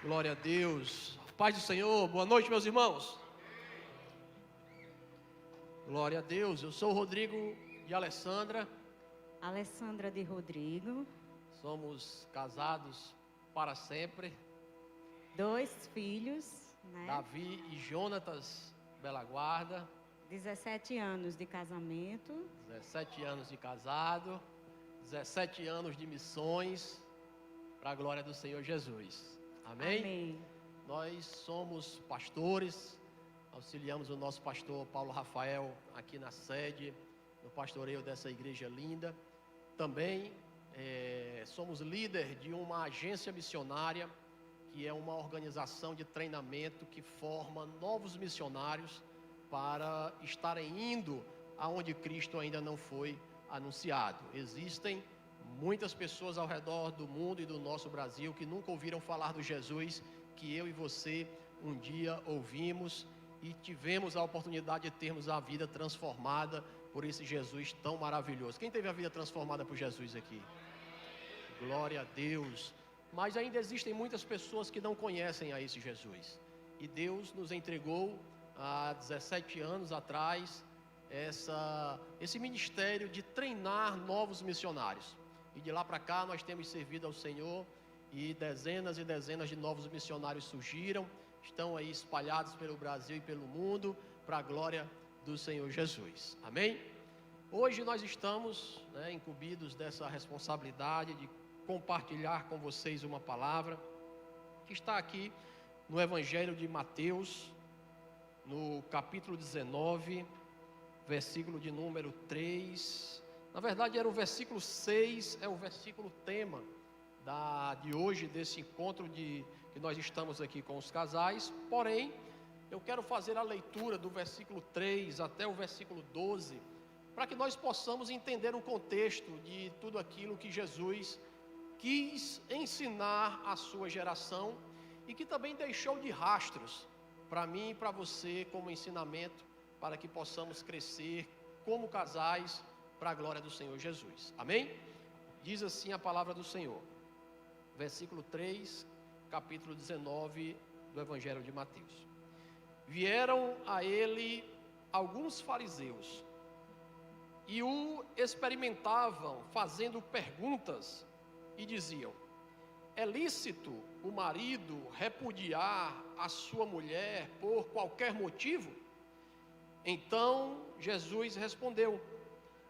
Glória a Deus. Paz do Senhor. Boa noite, meus irmãos. Glória a Deus. Eu sou o Rodrigo de Alessandra. Alessandra de Rodrigo. Somos casados para sempre. 2 filhos, né? Davi e Jonatas Bela Guarda. 17 anos de casamento. 17 anos de casado. 17 anos de missões para a glória do Senhor Jesus. Amém? Amém. Nós somos pastores, auxiliamos o nosso pastor Paulo Rafael aqui na sede, no pastoreio dessa igreja linda. Também somos líder de uma agência missionária, que é uma organização de treinamento que forma novos missionários para estarem indo aonde Cristo ainda não foi anunciado. Existem muitas pessoas ao redor do mundo e do nosso Brasil que nunca ouviram falar do Jesus que eu e você um dia ouvimos e tivemos a oportunidade de termos a vida transformada por esse Jesus tão maravilhoso. Quem teve a vida transformada por Jesus aqui? Glória a Deus. Mas ainda existem muitas pessoas que não conhecem a esse Jesus. E Deus nos entregou há 17 anos atrás esse ministério de treinar novos missionários. E de lá para cá nós temos servido ao Senhor e dezenas de novos missionários surgiram, estão aí espalhados pelo Brasil e pelo mundo, para a glória do Senhor Jesus. Amém? Hoje nós estamos incumbidos dessa responsabilidade de compartilhar com vocês uma palavra que está aqui no Evangelho de Mateus, no capítulo 19, versículo de número 3. Na verdade era o versículo 6, é o versículo tema de hoje, desse encontro que nós estamos aqui com os casais. Porém, eu quero fazer a leitura do versículo 3 até o versículo 12, para que nós possamos entender o contexto de tudo aquilo que Jesus quis ensinar à sua geração e que também deixou de rastros para mim e para você como ensinamento, para que possamos crescer como casais para a glória do Senhor Jesus. Amém? Diz assim a palavra do Senhor. Versículo 3, capítulo 19 do Evangelho de Mateus. Vieram a ele alguns fariseus e o experimentavam, fazendo perguntas, e diziam: é lícito o marido repudiar a sua mulher por qualquer motivo? Então Jesus respondeu: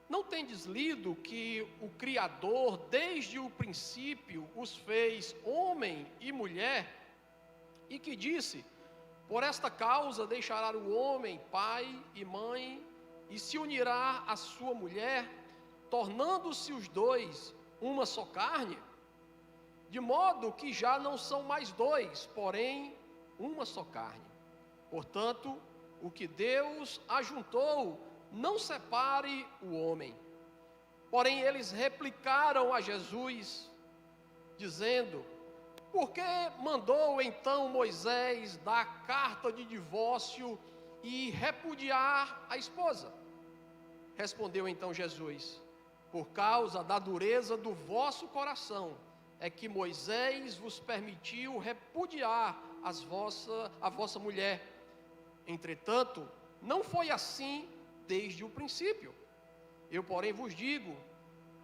não tendes lido que o Criador desde o princípio os fez homem e mulher, e que disse: por esta causa deixará o homem pai e mãe e se unirá à sua mulher, tornando-se os dois uma só carne? De modo que já não são mais dois, porém uma só carne. Portanto, o que Deus ajuntou, não separe o homem. Porém eles replicaram a Jesus, dizendo: por que mandou então Moisés dar carta de divórcio e repudiar a esposa? Respondeu então Jesus: por causa da dureza do vosso coração é que Moisés vos permitiu repudiar a vossa mulher. Entretanto, não foi assim desde o princípio. Eu, porém, vos digo: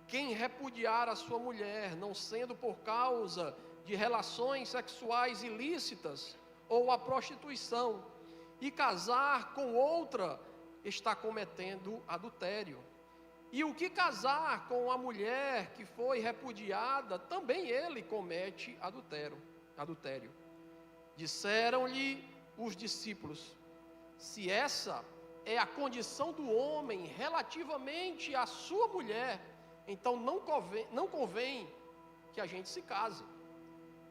quem repudiar a sua mulher, não sendo por causa de relações sexuais ilícitas ou a prostituição, e casar com outra, está cometendo adultério. E o que casar com a mulher que foi repudiada, também ele comete adultério. Disseram-lhe os discípulos: se essa é a condição do homem relativamente à sua mulher, então não convém que a gente se case.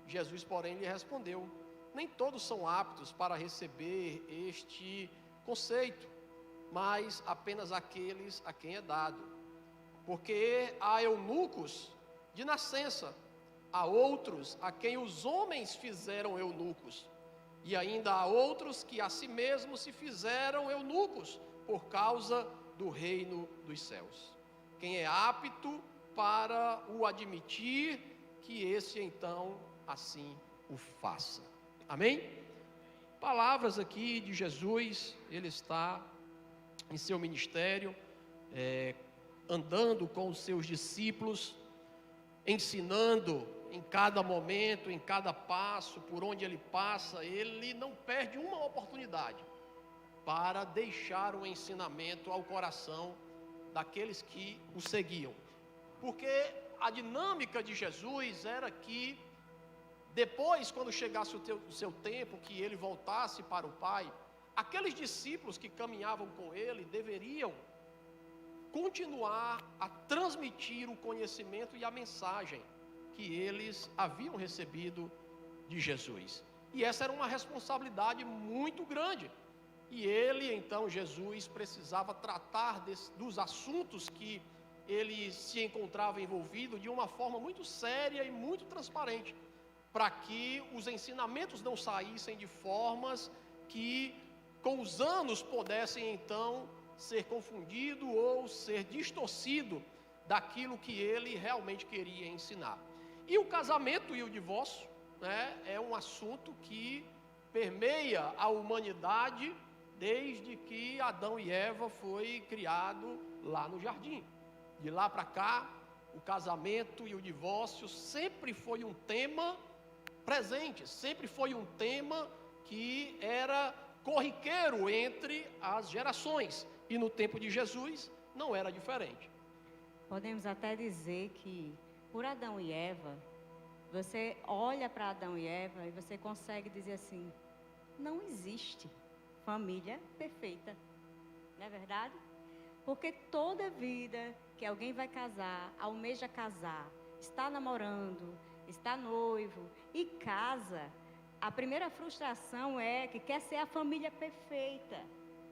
Jesus, porém, lhe respondeu: nem todos são aptos para receber este conceito, mas apenas aqueles a quem é dado. Porque há eunucos de nascença, há outros a quem os homens fizeram eunucos, e ainda há outros que a si mesmos se fizeram eunucos por causa do reino dos céus. Quem é apto para o admitir, que esse então assim o faça. Amém? Palavras aqui de Jesus, ele está em seu ministério, andando com os seus discípulos, ensinando em cada momento, em cada passo, por onde ele passa, ele não perde uma oportunidade para deixar um ensinamento ao coração daqueles que o seguiam. Porque a dinâmica de Jesus era que depois, quando chegasse o seu tempo, que ele voltasse para o Pai, aqueles discípulos que caminhavam com ele deveriam continuar a transmitir o conhecimento e a mensagem que eles haviam recebido de Jesus. E essa era uma responsabilidade muito grande. E ele, então, Jesus, precisava tratar dos assuntos que ele se encontrava envolvido de uma forma muito séria e muito transparente, para que os ensinamentos não saíssem de formas que, com os anos, pudessem, então, ser confundido ou ser distorcido daquilo que ele realmente queria ensinar. E o casamento e o divórcio, né, é um assunto que permeia a humanidade desde que Adão e Eva foi criado lá no jardim. De lá para cá, o casamento e o divórcio sempre foi um tema presente, sempre foi um tema que era corriqueiro entre as gerações. E no tempo de Jesus não era diferente. Podemos até dizer que por Adão e Eva, você olha para Adão e Eva e você consegue dizer assim: não existe família perfeita, não é verdade? Porque toda vida que alguém vai casar, almeja casar, está namorando, está noivo e casa, a primeira frustração é que quer ser a família perfeita,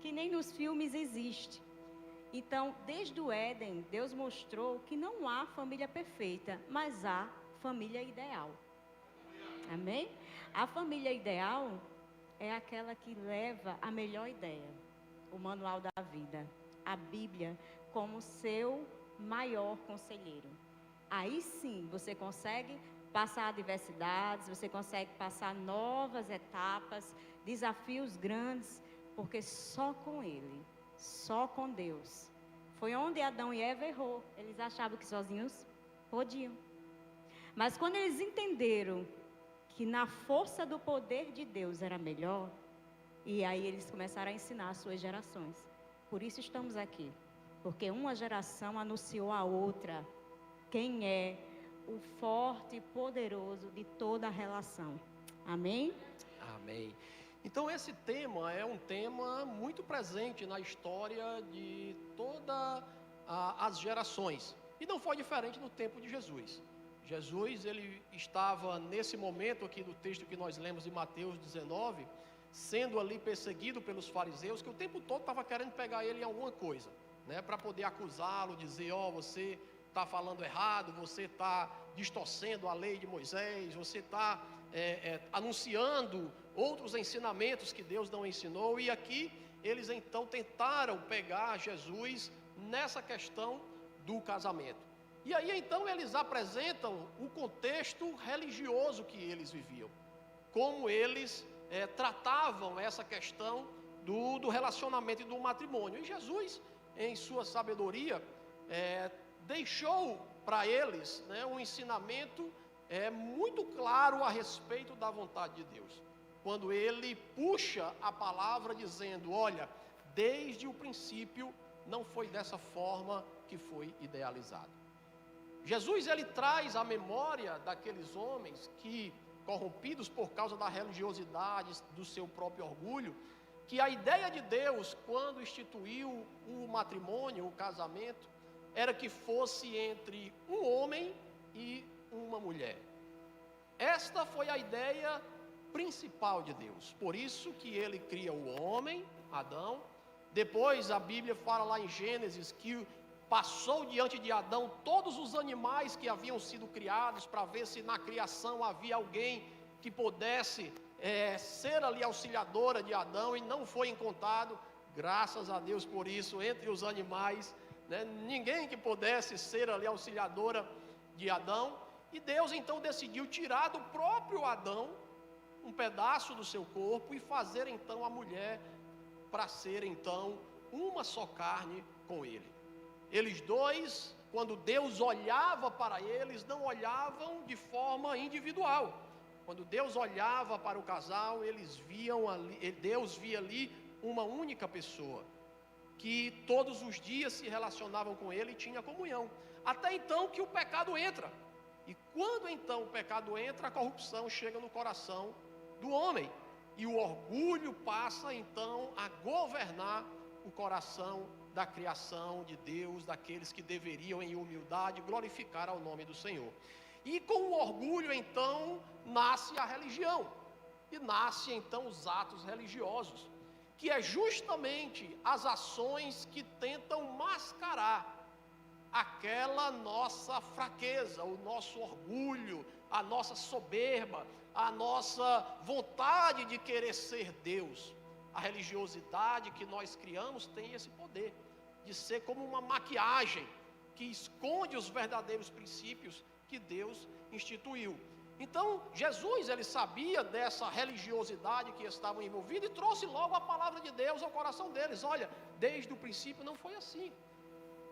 que nem nos filmes existe. Então, desde o Éden, Deus mostrou que não há família perfeita, mas há família ideal. Amém? A família ideal é aquela que leva a melhor ideia, o manual da vida, a Bíblia como seu maior conselheiro. Aí sim, você consegue passar adversidades, você consegue passar novas etapas, desafios grandes, porque só com Ele, só com Deus. Foi onde Adão e Eva errou. Eles achavam que sozinhos podiam. Mas quando eles entenderam que na força do poder de Deus era melhor, e aí eles começaram a ensinar as suas gerações. Por isso estamos aqui. Porque uma geração anunciou à outra quem é o forte e poderoso de toda a relação. Amém? Amém. Então esse tema é um tema muito presente na história de todas as gerações. E não foi diferente no tempo de Jesus. Jesus, ele estava nesse momento aqui do texto que nós lemos em Mateus 19, sendo ali perseguido pelos fariseus, que o tempo todo estava querendo pegar ele em alguma coisa, né, para poder acusá-lo, dizer: você está falando errado, você está distorcendo a lei de Moisés, você está anunciando outros ensinamentos que Deus não ensinou. E aqui eles então tentaram pegar Jesus nessa questão do casamento. E aí então eles apresentam o contexto religioso que eles viviam, como eles tratavam essa questão do relacionamento e do matrimônio. E Jesus, em sua sabedoria, deixou para eles, né, um ensinamento muito claro a respeito da vontade de Deus. Quando ele puxa a palavra dizendo: olha, desde o princípio não foi dessa forma que foi idealizado. Jesus, ele traz à memória daqueles homens que, corrompidos por causa da religiosidade, do seu próprio orgulho, que a ideia de Deus, quando instituiu o matrimônio, o casamento, era que fosse entre um homem e uma mulher. Esta foi a ideia principal de Deus. Por isso que ele cria o homem, Adão. Depois a Bíblia fala lá em Gênesis que passou diante de Adão todos os animais que haviam sido criados, para ver se na criação havia alguém que pudesse ser ali auxiliadora de Adão, e não foi encontrado. Graças a Deus por isso, entre os animais, né, ninguém que pudesse ser ali auxiliadora de Adão. E Deus então decidiu tirar do próprio Adão um pedaço do seu corpo e fazer então a mulher para ser então uma só carne com ele. Eles dois, quando Deus olhava para eles, não olhavam de forma individual. Quando Deus olhava para o casal, Deus via ali uma única pessoa, que todos os dias se relacionavam com ele e tinha comunhão. Até então que o pecado entra. E quando então o pecado entra, a corrupção chega no coração do homem. E o orgulho passa então a governar o coração da criação de Deus, daqueles que deveriam em humildade glorificar ao nome do Senhor. E com o orgulho então nasce a religião. E nasce então os atos religiosos, que é justamente as ações que tentam mascarar aquela nossa fraqueza, o nosso orgulho, a nossa soberba, a nossa vontade de querer ser Deus. A religiosidade que nós criamos tem esse poder de ser como uma maquiagem que esconde os verdadeiros princípios que Deus instituiu. Então, Jesus, ele sabia dessa religiosidade que estava envolvida e trouxe logo a palavra de Deus ao coração deles. Olha, desde o princípio não foi assim.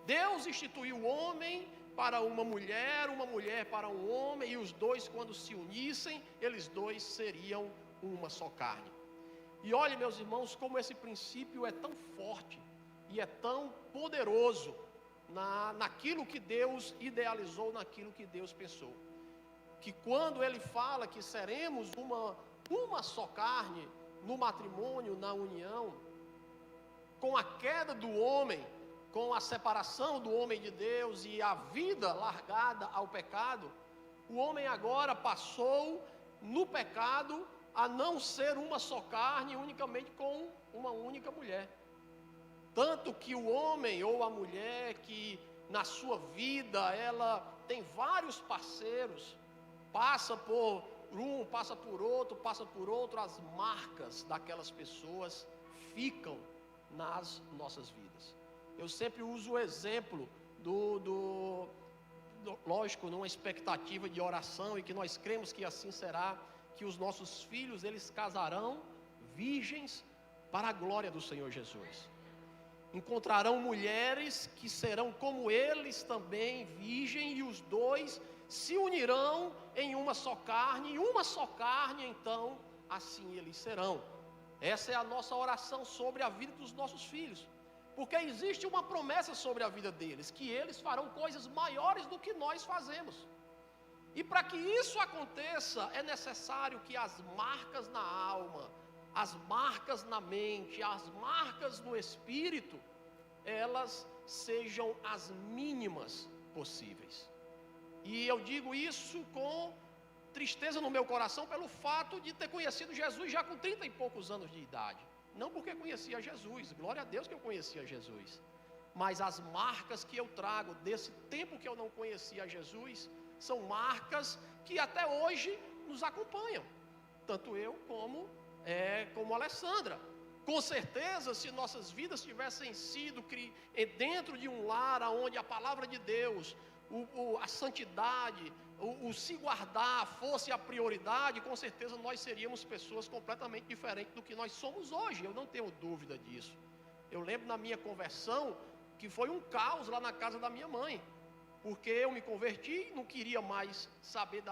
Deus instituiu o homem para uma mulher para um homem, e os dois, quando se unissem, eles dois seriam uma só carne. E olhe, meus irmãos, como esse princípio é tão forte e é tão poderoso naquilo que Deus idealizou, naquilo que Deus pensou. Que quando ele fala que seremos uma só carne no matrimônio, na união, com a queda do homem, com a separação do homem de Deus e a vida largada ao pecado, o homem agora passou no pecado a não ser uma só carne unicamente com uma única mulher. Tanto que o homem ou a mulher que na sua vida ela tem vários parceiros, passa por um, passa por outro, as marcas daquelas pessoas ficam nas nossas vidas. Eu sempre uso o exemplo lógico, numa expectativa de oração, e que nós cremos que assim será, que os nossos filhos, eles casarão virgens para a glória do Senhor Jesus. Encontrarão mulheres que serão como eles também, virgem, e os dois se unirão em uma só carne, e uma só carne, então, assim eles serão. Essa é a nossa oração sobre a vida dos nossos filhos. Porque existe uma promessa sobre a vida deles, que eles farão coisas maiores do que nós fazemos. E para que isso aconteça, é necessário que as marcas na alma, as marcas na mente, as marcas no espírito, elas sejam as mínimas possíveis. E eu digo isso com tristeza no meu coração, pelo fato de ter conhecido Jesus já com 30 e poucos anos de idade. Não porque conhecia Jesus, glória a Deus que eu conhecia Jesus, mas as marcas que eu trago desse tempo que eu não conhecia Jesus, são marcas que até hoje nos acompanham, tanto eu como a Alessandra. Com certeza, se nossas vidas tivessem sido dentro de um lar onde a palavra de Deus, a santidade, o se guardar fosse a prioridade, com certeza nós seríamos pessoas completamente diferentes do que nós somos hoje. Eu não tenho dúvida disso. Eu lembro na minha conversão que foi um caos lá na casa da minha mãe, porque eu me converti, não queria mais saber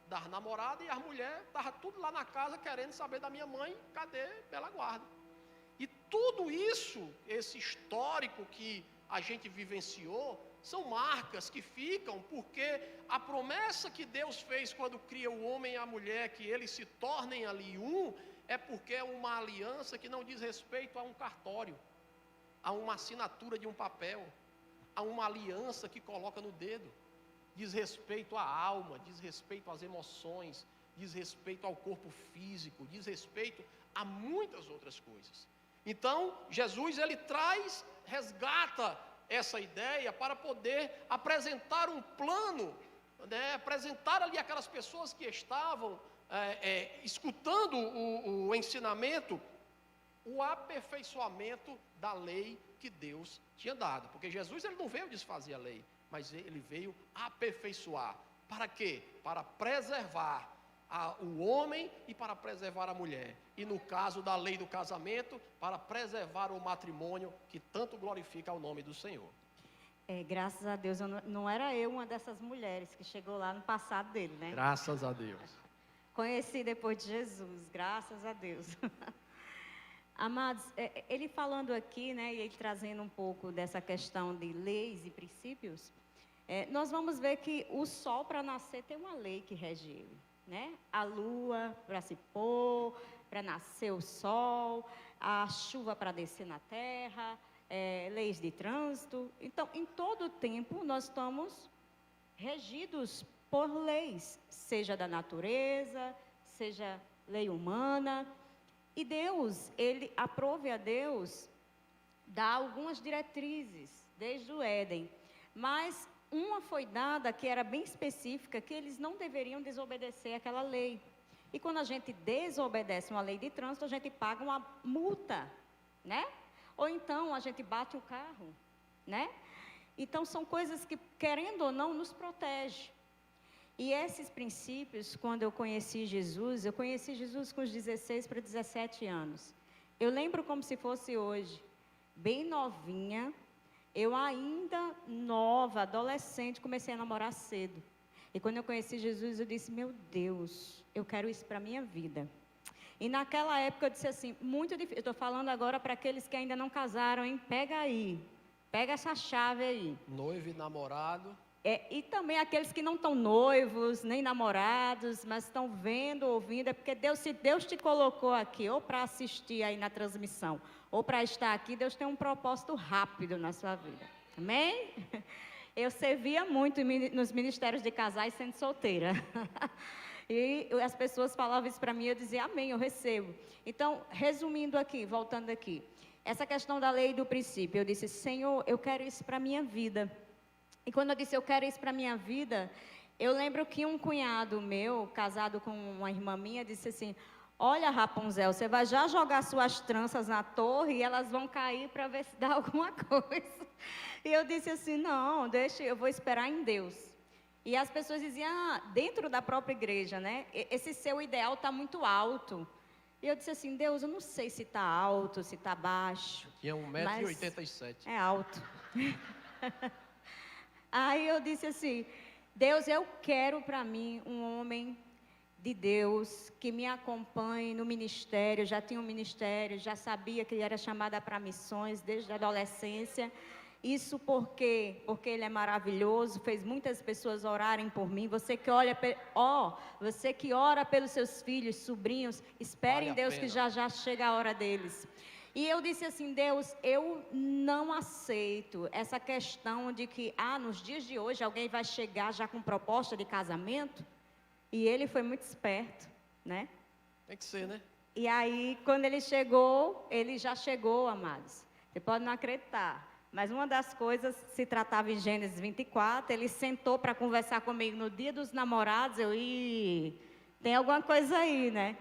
das namoradas, e as mulheres estavam tudo lá na casa querendo saber da minha mãe, cadê Bela Guarda? E tudo isso, esse histórico que a gente vivenciou, são marcas que ficam, porque a promessa que Deus fez quando cria o homem e a mulher, que eles se tornem ali um, é porque é uma aliança que não diz respeito a um cartório, a uma assinatura de um papel, a uma aliança que coloca no dedo. Diz respeito à alma, diz respeito às emoções, diz respeito ao corpo físico, diz respeito a muitas outras coisas. Então, Jesus, ele resgata essa ideia para poder apresentar um plano, apresentar ali aquelas pessoas que estavam escutando o ensinamento, o aperfeiçoamento da lei que Deus tinha dado. Porque Jesus, ele não veio desfazer a lei, mas ele veio aperfeiçoar. Para quê? Para preservar o homem e para preservar a mulher. E no caso da lei do casamento, para preservar o matrimônio que tanto glorifica o nome do Senhor. Graças a Deus, não era eu uma dessas mulheres que chegou lá no passado dele, né? Graças a Deus. Conheci depois de Jesus, graças a Deus. Amados, ele falando aqui, né, e ele trazendo um pouco dessa questão de leis e princípios, nós vamos ver que o sol para nascer tem uma lei que rege ele, né? A lua para se pôr, para nascer o sol, a chuva para descer na terra, leis de trânsito. Então, em todo o tempo, nós estamos regidos por leis, seja da natureza, seja lei humana. E Deus, aprove a Deus dar algumas diretrizes, desde o Éden. Mas uma foi dada que era bem específica, que eles não deveriam desobedecer aquela lei. E quando a gente desobedece uma lei de trânsito, a gente paga uma multa, né? Ou então a gente bate o carro, né? Então são coisas que, querendo ou não, nos protegem. E esses princípios, quando eu conheci Jesus com os 16 para 17 anos. Eu lembro como se fosse hoje, bem novinha, eu ainda nova, adolescente, comecei a namorar cedo. E quando eu conheci Jesus, eu disse, meu Deus, eu quero isso para a minha vida. E naquela época eu disse assim, muito difícil, eu estou falando agora para aqueles que ainda não casaram, hein? Pega aí, pega essa chave aí. Noivo e namorado. E também aqueles que não estão noivos, nem namorados, mas estão vendo, ouvindo, porque Deus, se Deus te colocou aqui, ou para assistir aí na transmissão, ou para estar aqui, Deus tem um propósito rápido na sua vida. Amém? Eu servia muito nos ministérios de casais sendo solteira. E as pessoas falavam isso para mim, eu dizia, amém, eu recebo. Então, resumindo aqui, voltando aqui, essa questão da lei e do princípio, eu disse, Senhor, eu quero isso para a minha vida. E quando eu disse, eu quero isso para a minha vida, eu lembro que um cunhado meu, casado com uma irmã minha, disse assim, olha, Rapunzel, você vai já jogar suas tranças na torre e elas vão cair para ver se dá alguma coisa. E eu disse assim, não, deixa, eu vou esperar em Deus. E as pessoas diziam, dentro da própria igreja, né? Esse seu ideal está muito alto. E eu disse assim, Deus, eu não sei se está alto, se está baixo. Tinha 1,87 m. É alto. Aí eu disse assim, Deus, eu quero para mim um homem de Deus que me acompanhe no ministério. Já tinha um ministério, já sabia que ele era chamada para missões desde a adolescência. Isso porque ele é maravilhoso, fez muitas pessoas orarem por mim. Você que você que ora pelos seus filhos, sobrinhos, espere em Deus que já chega a hora deles. E eu disse assim, Deus, eu não aceito essa questão de que, nos dias de hoje alguém vai chegar já com proposta de casamento. E ele foi muito esperto, né? Tem que ser, né? E aí, quando ele chegou, ele já chegou, amados. Você pode não acreditar. Mas uma das coisas, se tratava em Gênesis 24, ele sentou para conversar comigo no dia dos namorados, tem alguma coisa aí, né?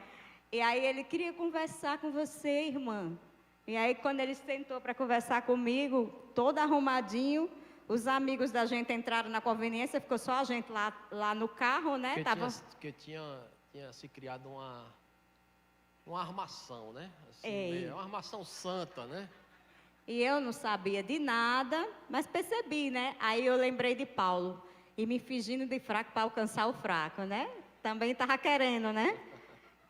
E aí ele queria conversar com você, irmã. E aí quando ele sentou para conversar comigo, todo arrumadinho, os amigos da gente entraram na conveniência, ficou só a gente lá no carro, né? Porque tinha se criado uma armação, né? Assim, uma armação santa, né? E eu não sabia de nada, mas percebi, né? Aí eu lembrei de Paulo, e me fingindo de fraco para alcançar o fraco, né? Também estava querendo, né?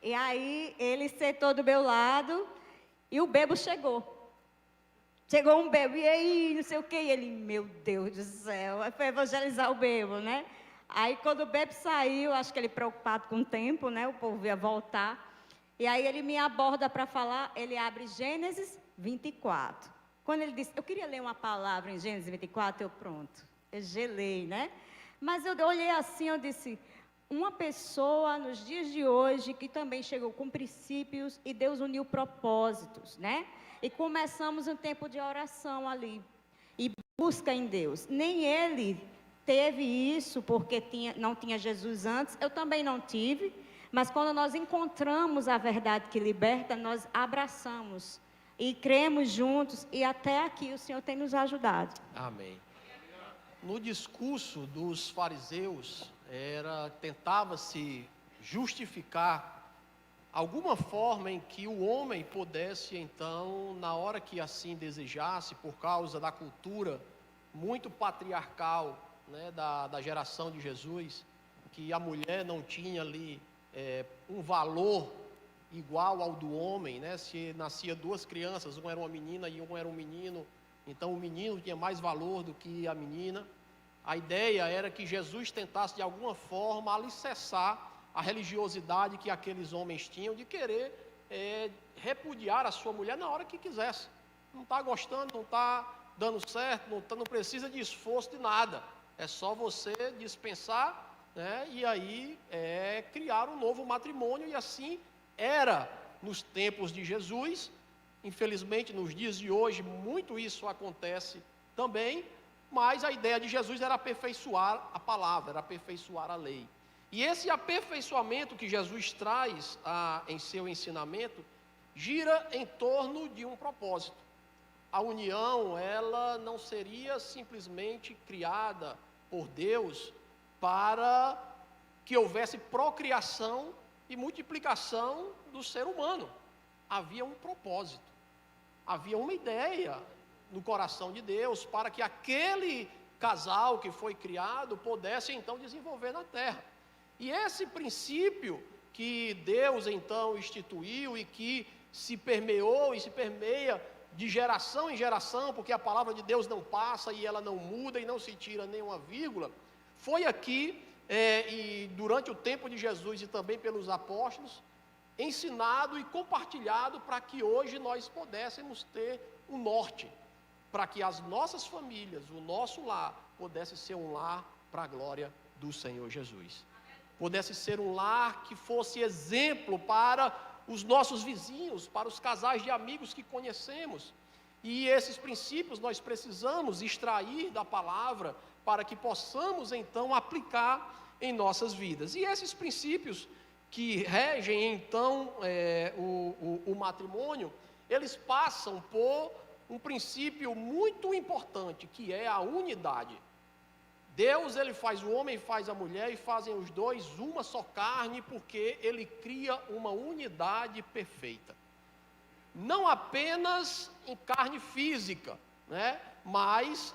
E aí ele sentou do meu lado, e o bebo chegou. Chegou um bebo, e aí, não sei o quê, e ele, meu Deus do céu, foi evangelizar o bebo, né? Aí quando o bebo saiu, acho que ele preocupado com o tempo, né? O povo ia voltar. E aí ele me aborda para falar, ele abre Gênesis 24. Quando ele disse, eu queria ler uma palavra em Gênesis 24, eu gelei, né? Mas eu olhei assim, eu disse, uma pessoa nos dias de hoje que também chegou com princípios e Deus uniu propósitos, né? E começamos um tempo de oração ali e busca em Deus. Nem ele teve isso porque não tinha Jesus antes, eu também não tive, mas quando nós encontramos a verdade que liberta, nós abraçamos e cremos juntos, e até aqui o Senhor tem nos ajudado. Amém. No discurso dos fariseus, tentava-se justificar alguma forma em que o homem pudesse, então, na hora que assim desejasse, por causa da cultura muito patriarcal, né, da geração de Jesus, que a mulher não tinha ali um valor igual ao do homem, né? Se nascia duas crianças, uma era uma menina e um era um menino, então o menino tinha mais valor do que a menina. A ideia era que Jesus tentasse de alguma forma alicerçar a religiosidade que aqueles homens tinham de querer repudiar a sua mulher na hora que quisesse. Não está gostando, não está dando certo, não precisa de esforço de nada. É só você dispensar, né, e aí criar um novo matrimônio. E assim era nos tempos de Jesus. Infelizmente, nos dias de hoje, muito isso acontece também. Mas a ideia de Jesus era aperfeiçoar a palavra, era aperfeiçoar a lei. E esse aperfeiçoamento que Jesus traz em seu ensinamento, gira em torno de um propósito. A união, ela não seria simplesmente criada por Deus para que houvesse procriação e multiplicação do ser humano. Havia um propósito, havia uma ideia no coração de Deus para que aquele casal que foi criado pudesse então desenvolver na terra. E esse princípio que Deus então instituiu e que se permeou e se permeia de geração em geração, porque a palavra de Deus não passa e ela não muda e não se tira nenhuma vírgula, foi aqui, e durante o tempo de Jesus e também pelos apóstolos, ensinado e compartilhado para que hoje nós pudéssemos ter um norte, para que as nossas famílias, o nosso lar, pudesse ser um lar para a glória do Senhor Jesus. Pudesse ser um lar que fosse exemplo para os nossos vizinhos, para os casais de amigos que conhecemos. E esses princípios nós precisamos extrair da palavra para que possamos então aplicar em nossas vidas. E esses princípios que regem então o matrimônio, eles passam por um princípio muito importante, que é a unidade. Deus, ele faz o homem e faz a mulher e fazem os dois uma só carne, porque ele cria uma unidade perfeita. Não apenas em carne física, né? Mas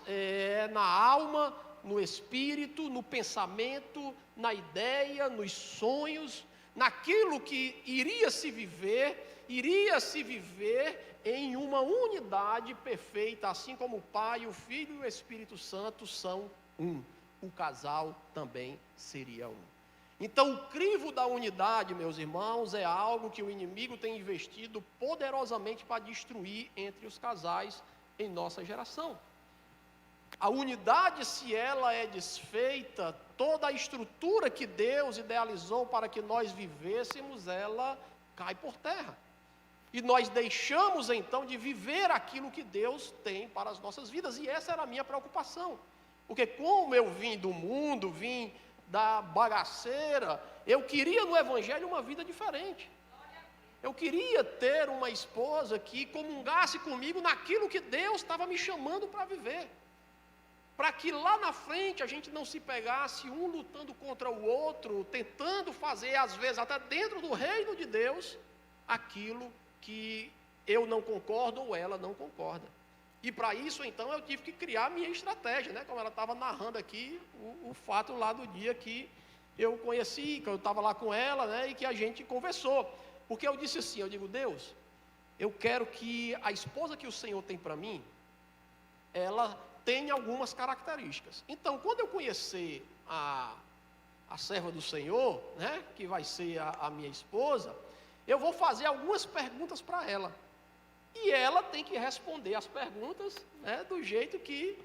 na alma, no espírito, no pensamento, na ideia, nos sonhos, naquilo que iria se viver em uma unidade perfeita, assim como o Pai, o Filho e o Espírito Santo são um. O casal também seria um. Então, o crivo da unidade, meus irmãos, é algo que o inimigo tem investido poderosamente para destruir entre os casais em nossa geração. A unidade, se ela é desfeita, toda a estrutura que Deus idealizou para que nós vivêssemos, ela cai por terra. E nós deixamos então de viver aquilo que Deus tem para as nossas vidas. E essa era a minha preocupação. Porque como eu vim do mundo, vim da bagaceira, eu queria no Evangelho uma vida diferente. Eu queria ter uma esposa que comungasse comigo naquilo que Deus estava me chamando para viver. Para que lá na frente a gente não se pegasse um lutando contra o outro, tentando fazer, às vezes, até dentro do reino de Deus, aquilo que eu não concordo ou ela não concorda. E para isso, então, eu tive que criar a minha estratégia, né? Como ela estava narrando aqui, o fato lá do dia que eu conheci, que eu estava lá com ela, né? E que a gente conversou. Porque eu disse assim, eu digo, Deus, eu quero que a esposa que o Senhor tem para mim, ela tenha algumas características. Então, quando eu conhecer a serva do Senhor, né? Que vai ser a minha esposa, eu vou fazer algumas perguntas para ela. E ela tem que responder as perguntas, né, do jeito que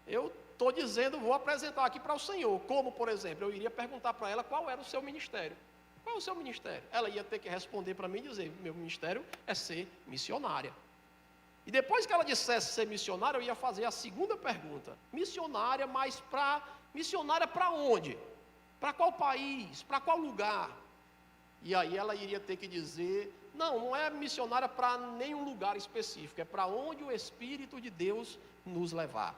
eu estou dizendo, vou apresentar aqui para o Senhor. Como, por exemplo, eu iria perguntar para ela qual era o seu ministério. Qual é o seu ministério? Ela ia ter que responder para mim e dizer, meu ministério é ser missionária. E depois que ela dissesse ser missionária, eu ia fazer a segunda pergunta. Missionária, mas missionária para onde? Para qual país? Para qual lugar? E aí ela iria ter que dizer, não é missionária para nenhum lugar específico, é para onde o Espírito de Deus nos levar.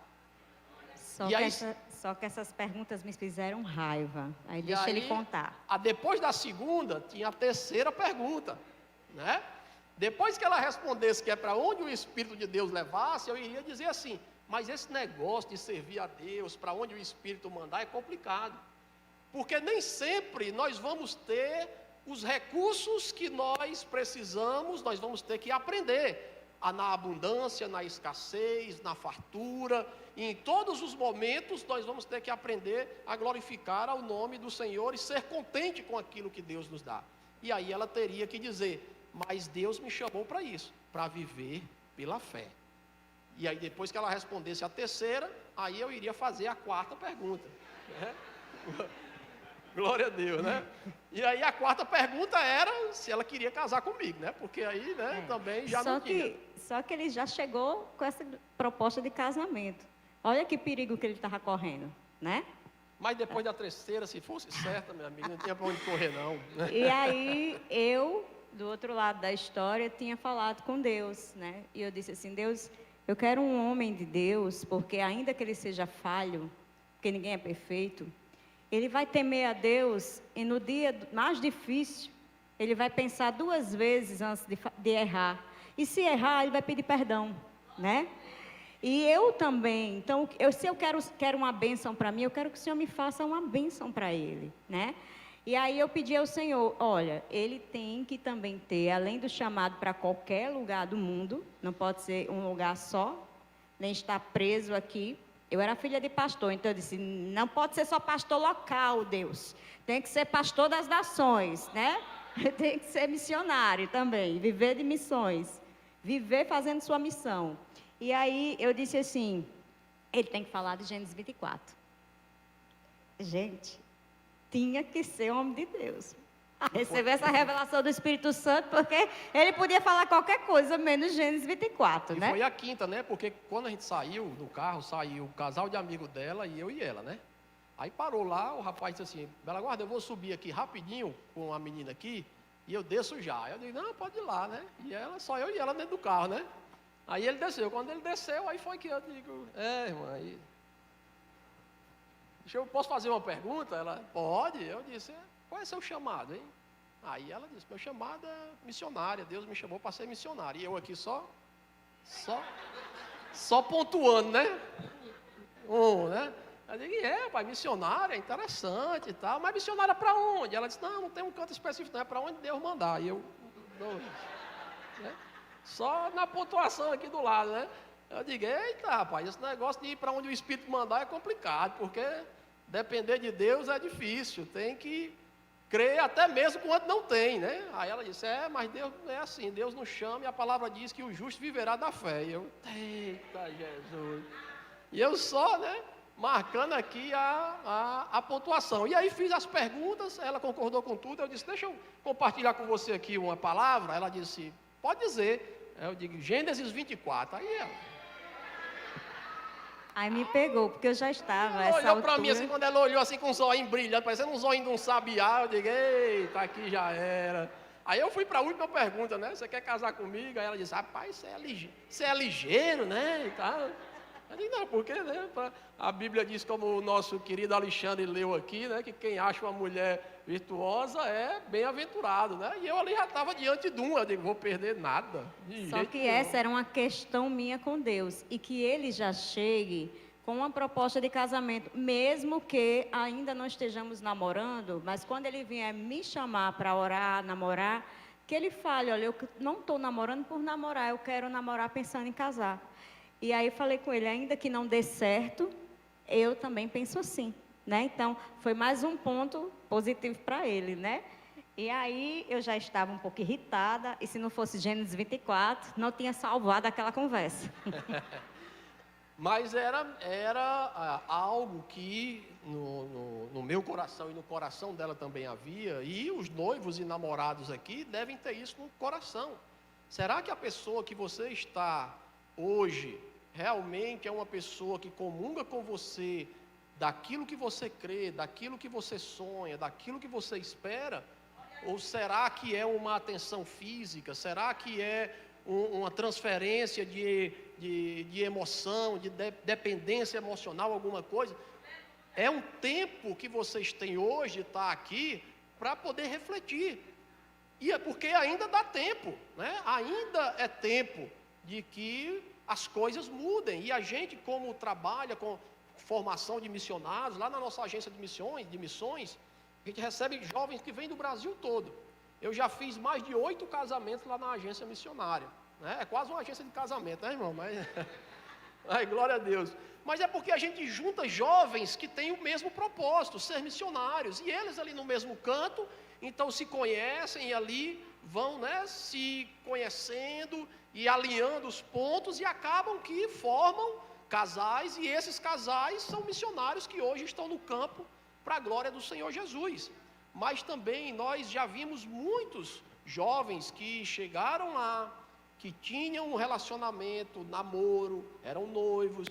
Só que essas perguntas me fizeram raiva. Aí E deixa ele aí, contar. depois da segunda, tinha a terceira pergunta, né? Depois que ela respondesse que é para onde o Espírito de Deus levasse, eu iria dizer assim, mas esse negócio de servir a Deus, para onde o Espírito mandar, é complicado. Porque nem sempre nós vamos ter os recursos que nós precisamos, nós vamos ter que aprender. Na abundância, na escassez, na fartura, e em todos os momentos nós vamos ter que aprender a glorificar ao nome do Senhor e ser contente com aquilo que Deus nos dá. E aí ela teria que dizer, mas Deus me chamou para isso, para viver pela fé. E aí depois que ela respondesse a terceira, aí eu iria fazer a quarta pergunta, né? Glória a Deus, né? E aí a quarta pergunta era se ela queria casar comigo, né? Porque aí, né, também já não tinha. Só que ele já chegou com essa proposta de casamento. Olha que perigo que ele estava correndo, né? Mas depois da terceira, se fosse certa, meu amigo, não tinha para onde correr, não. E aí eu, do outro lado da história, tinha falado com Deus, né? E eu disse assim, Deus, eu quero um homem de Deus, porque ainda que ele seja falho, porque ninguém é perfeito, ele vai temer a Deus e no dia mais difícil, ele vai pensar 2 vezes antes de errar. E se errar, ele vai pedir perdão, né? E eu também, então, se eu quero uma bênção para mim, eu quero que o Senhor me faça uma bênção para ele, né? E aí eu pedi ao Senhor, olha, ele tem que também ter, além do chamado para qualquer lugar do mundo, não pode ser um lugar só, nem estar preso aqui. Eu era filha de pastor, então eu disse, não pode ser só pastor local, Deus. Tem que ser pastor das nações, né? Tem que ser missionário também, viver de missões. Viver fazendo sua missão. E aí eu disse assim, ele tem que falar de Gênesis 24. Gente, tinha que ser homem de Deus. A receber essa revelação do Espírito Santo, porque ele podia falar qualquer coisa, menos Gênesis 24, né? E foi a quinta, né? Porque quando a gente saiu do carro, saiu o casal de amigo dela e eu e ela, né? Aí parou lá, o rapaz disse assim, Bela Guarda, eu vou subir aqui rapidinho com a menina aqui, e eu desço já. Eu digo, não, pode ir lá, né? E ela, só eu e ela dentro do carro, né? Aí ele desceu. Quando ele desceu, aí foi que eu digo, irmã, aí... Posso fazer uma pergunta? Ela, pode. Eu disse, qual é seu chamado, hein? Aí ela disse, meu chamado é missionária. Deus me chamou para ser missionária. E eu aqui só pontuando, né? Né? Eu digo, pai, missionária, interessante e tal, mas missionária para onde? Ela disse, não tem um canto específico, não, é para onde Deus mandar. E eu, né? Só na pontuação aqui do lado, né? Eu digo, eita, rapaz, esse negócio de ir para onde o Espírito mandar é complicado, porque depender de Deus é difícil, tem que crer até mesmo quando não tem, né? Aí ela disse, mas Deus não é assim, Deus nos chama e a palavra diz que o justo viverá da fé. E eu, eita, Jesus. E eu só, né? Marcando aqui a pontuação. E aí fiz as perguntas, ela concordou com tudo, eu disse, deixa eu compartilhar com você aqui uma palavra. Ela disse, pode dizer. Eu digo, Gênesis 24. Aí me pegou, porque eu já estava. Ela olhou para mim assim, quando ela olhou assim com um zoinho brilhante, parecendo um zoinho de um sabiá, eu digo, eita, aqui já era. Aí eu fui para a última pergunta, né? Você quer casar comigo? Aí ela disse, rapaz, você é ligeiro, né? E tal. Eu digo, não, porque, né? A Bíblia diz, como o nosso querido Alexandre leu aqui, né? Que quem acha uma mulher virtuosa é bem-aventurado, né? E eu ali já estava diante de um, eu digo, vou perder nada. Só que essa era uma questão minha com Deus. E que ele já chegue com uma proposta de casamento, mesmo que ainda não estejamos namorando, mas quando ele vier me chamar para orar, namorar, que ele fale, olha, eu não estou namorando por namorar, eu quero namorar pensando em casar. E aí eu falei com ele, ainda que não dê certo, eu também penso assim, né? Então, foi mais um ponto positivo para ele, né? E aí eu já estava um pouco irritada, e se não fosse Gênesis 24, não tinha salvado aquela conversa. Mas era algo que no meu coração e no coração dela também havia, e os noivos e namorados aqui devem ter isso no coração. Será que a pessoa que você está hoje realmente é uma pessoa que comunga com você daquilo que você crê, daquilo que você sonha, daquilo que você espera? Ou será que é uma atenção física? Será que é uma transferência de de emoção, de dependência emocional, alguma coisa. É um tempo que vocês têm hoje, estar aqui, para poder refletir. E é porque ainda dá tempo, né? Ainda é tempo de que as coisas mudem. E a gente, como trabalha com formação de missionários, lá na nossa agência de missões, a gente recebe jovens que vêm do Brasil todo. Eu já fiz mais de 8 casamentos lá na agência missionária, né? É quase uma agência de casamento, né, irmão? Mas, ai, glória a Deus. Mas é porque a gente junta jovens que têm o mesmo propósito, ser missionários. E eles ali no mesmo canto, então se conhecem e ali vão, né, se conhecendo e alinhando os pontos e acabam que formam casais. E esses casais são missionários que hoje estão no campo para a glória do Senhor Jesus. Mas também nós já vimos muitos jovens que chegaram lá, que tinham um relacionamento, namoro, eram noivos.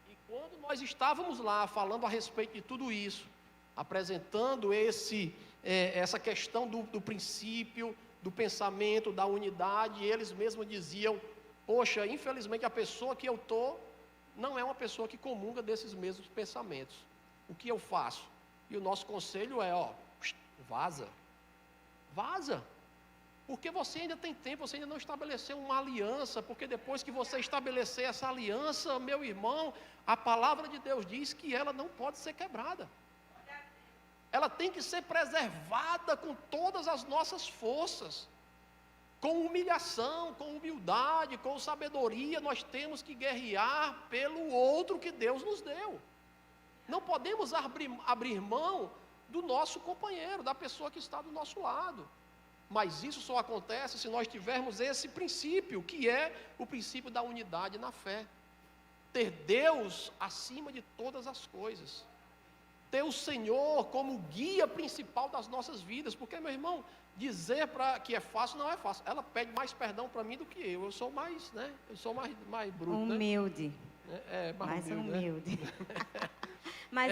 E quando nós estávamos lá falando a respeito de tudo isso, apresentando essa questão do princípio, do pensamento, da unidade, eles mesmos diziam: poxa, infelizmente a pessoa que eu estou não é uma pessoa que comunga desses mesmos pensamentos. O que eu faço? E o nosso conselho é, vaza. Porque você ainda tem tempo, você ainda não estabeleceu uma aliança, porque depois que você estabelecer essa aliança, meu irmão, a palavra de Deus diz que ela não pode ser quebrada. Ela tem que ser preservada com todas as nossas forças. Com humilhação, com humildade, com sabedoria, nós temos que guerrear pelo outro que Deus nos deu. Não podemos abrir mão do nosso companheiro, da pessoa que está do nosso lado. Mas isso só acontece se nós tivermos esse princípio, que é o princípio da unidade na fé. Ter Deus acima de todas as coisas. Ter o Senhor como guia principal das nossas vidas. Porque, meu irmão, dizer que é fácil não é fácil. Ela pede mais perdão para mim do que eu. Eu sou mais, né? Eu sou mais bruto, humilde. Né? Mais humilde. Né? Mas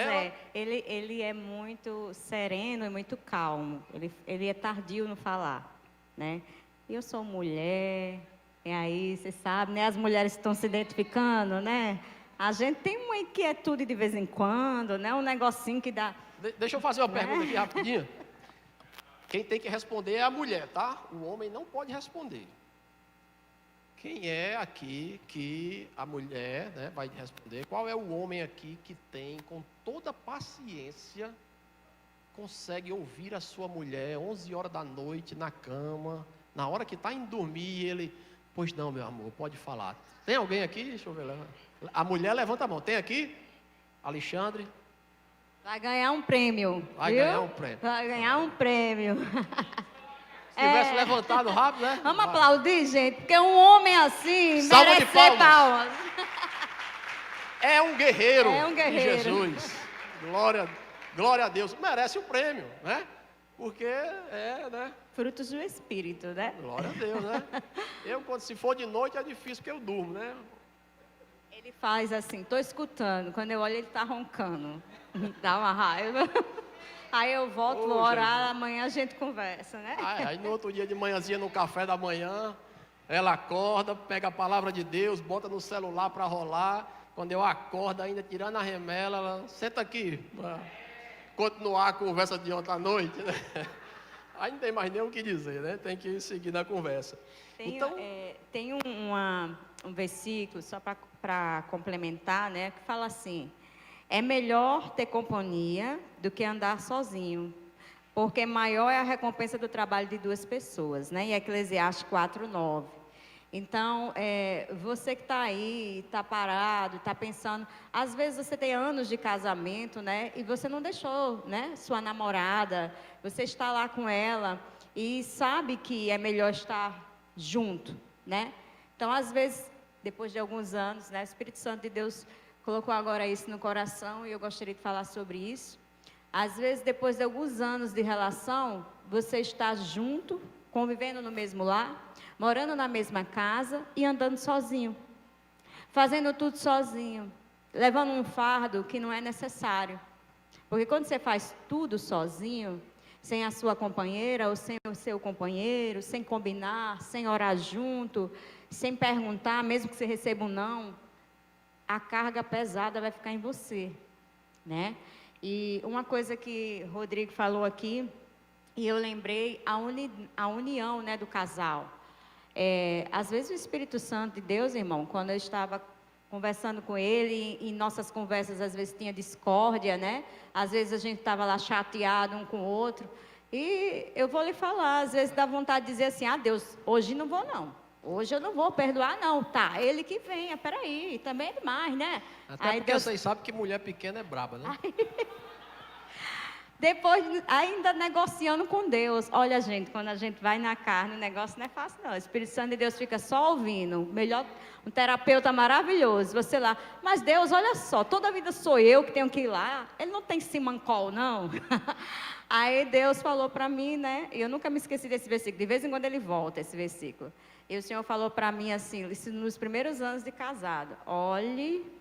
ele é muito sereno e muito calmo. Ele é tardio no falar, né? Eu sou mulher, e aí, você sabe, né? As mulheres estão se identificando, né? A gente tem uma inquietude de vez em quando, né? Um negocinho que dá... Deixa eu fazer uma pergunta aqui rapidinho. Quem tem que responder é a mulher, tá? O homem não pode responder. Quem é aqui que a mulher, né, vai responder? Qual é o homem aqui que tem, com toda paciência, consegue ouvir a sua mulher 11 horas da noite na cama, na hora que está indo dormir, ele... Pois não, meu amor, pode falar. Tem alguém aqui? Deixa eu ver. A mulher levanta a mão. Tem aqui? Alexandre? Vai ganhar um prêmio. Vai ganhar um prêmio. Vai ganhar um prêmio. Se tivesse levantado rápido, né? Vamos aplaudir, gente, porque um homem assim Salva merece de palmas. palmas. É um guerreiro, de Jesus. Glória a Deus. Merece o prêmio, né? Porque né? Frutos do Espírito, né? Glória a Deus, né? Se for de noite, é difícil porque eu durmo, né? Ele faz assim, estou escutando. Quando eu olho, ele está roncando. Dá uma raiva. Aí eu volto, vou orar, Jesus. Amanhã a gente conversa, né? Aí no outro dia de manhãzinha, no café da manhã, ela acorda, pega a palavra de Deus, bota no celular para rolar. Quando eu acordo, ainda tirando a remela, ela senta aqui, para continuar a conversa de ontem à noite, né? Aí não tem mais nem o que dizer, né? Tem que seguir na conversa. Tem um versículo, só para complementar, né? Que fala assim: é melhor ter companhia do que andar sozinho, porque maior é a recompensa do trabalho de duas pessoas, né? Em Eclesiastes 4:9. Então, você que está aí, está parado, está pensando, às vezes você tem anos de casamento, né? E você não deixou, né? Sua namorada, você está lá com ela e sabe que é melhor estar junto, né? Então, às vezes, depois de alguns anos, né? O Espírito Santo de Deus colocou agora isso no coração e eu gostaria de falar sobre isso. Às vezes, depois de alguns anos de relação, você está junto, convivendo no mesmo lar, morando na mesma casa e andando sozinho, fazendo tudo sozinho, levando um fardo que não é necessário. Porque quando você faz tudo sozinho, sem a sua companheira ou sem o seu companheiro, sem combinar, sem orar junto, sem perguntar, mesmo que você receba um não, a carga pesada vai ficar em você, né? E uma coisa que o Rodrigo falou aqui, e eu lembrei, a união, né, do casal. Às vezes o Espírito Santo de Deus, irmão, quando eu estava conversando com ele, em nossas conversas às vezes tinha discórdia, né? Às vezes a gente estava lá chateado um com o outro. E eu vou lhe falar, às vezes dá vontade de dizer assim, Deus, hoje não vou não. Hoje eu não vou perdoar não, tá? Ele que venha, peraí, também é demais, né? Até Aí porque Deus... vocês sabem que mulher pequena é braba, né? Depois, ainda negociando com Deus. Olha, gente, quando a gente vai na carne, o negócio não é fácil, não. O Espírito Santo de Deus fica só ouvindo. Melhor, um terapeuta maravilhoso. Você lá, mas Deus, olha só, toda a vida sou eu que tenho que ir lá. Ele não tem simancol, não. Aí Deus falou para mim, né? Eu nunca me esqueci desse versículo. De vez em quando ele volta, esse versículo. E o Senhor falou para mim assim, nos primeiros anos de casado: olhe,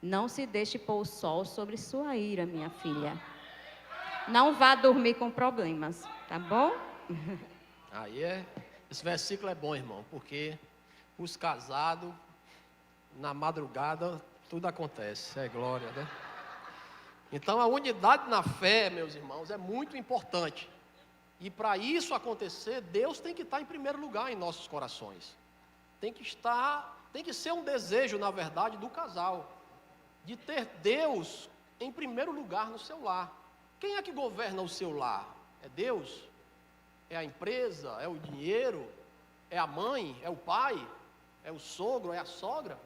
não se deixe pôr o sol sobre sua ira, minha filha. Não vá dormir com problemas, tá bom? Esse versículo é bom, irmão, porque os casados, na madrugada, tudo acontece, é glória, né? Então a unidade na fé, meus irmãos, é muito importante. E para isso acontecer, Deus tem que estar em primeiro lugar em nossos corações. Tem que ser um desejo, na verdade, do casal, de ter Deus em primeiro lugar no seu lar. Quem é que governa o seu lar? É Deus? É a empresa? É o dinheiro? É a mãe? É o pai? É o sogro? É a sogra?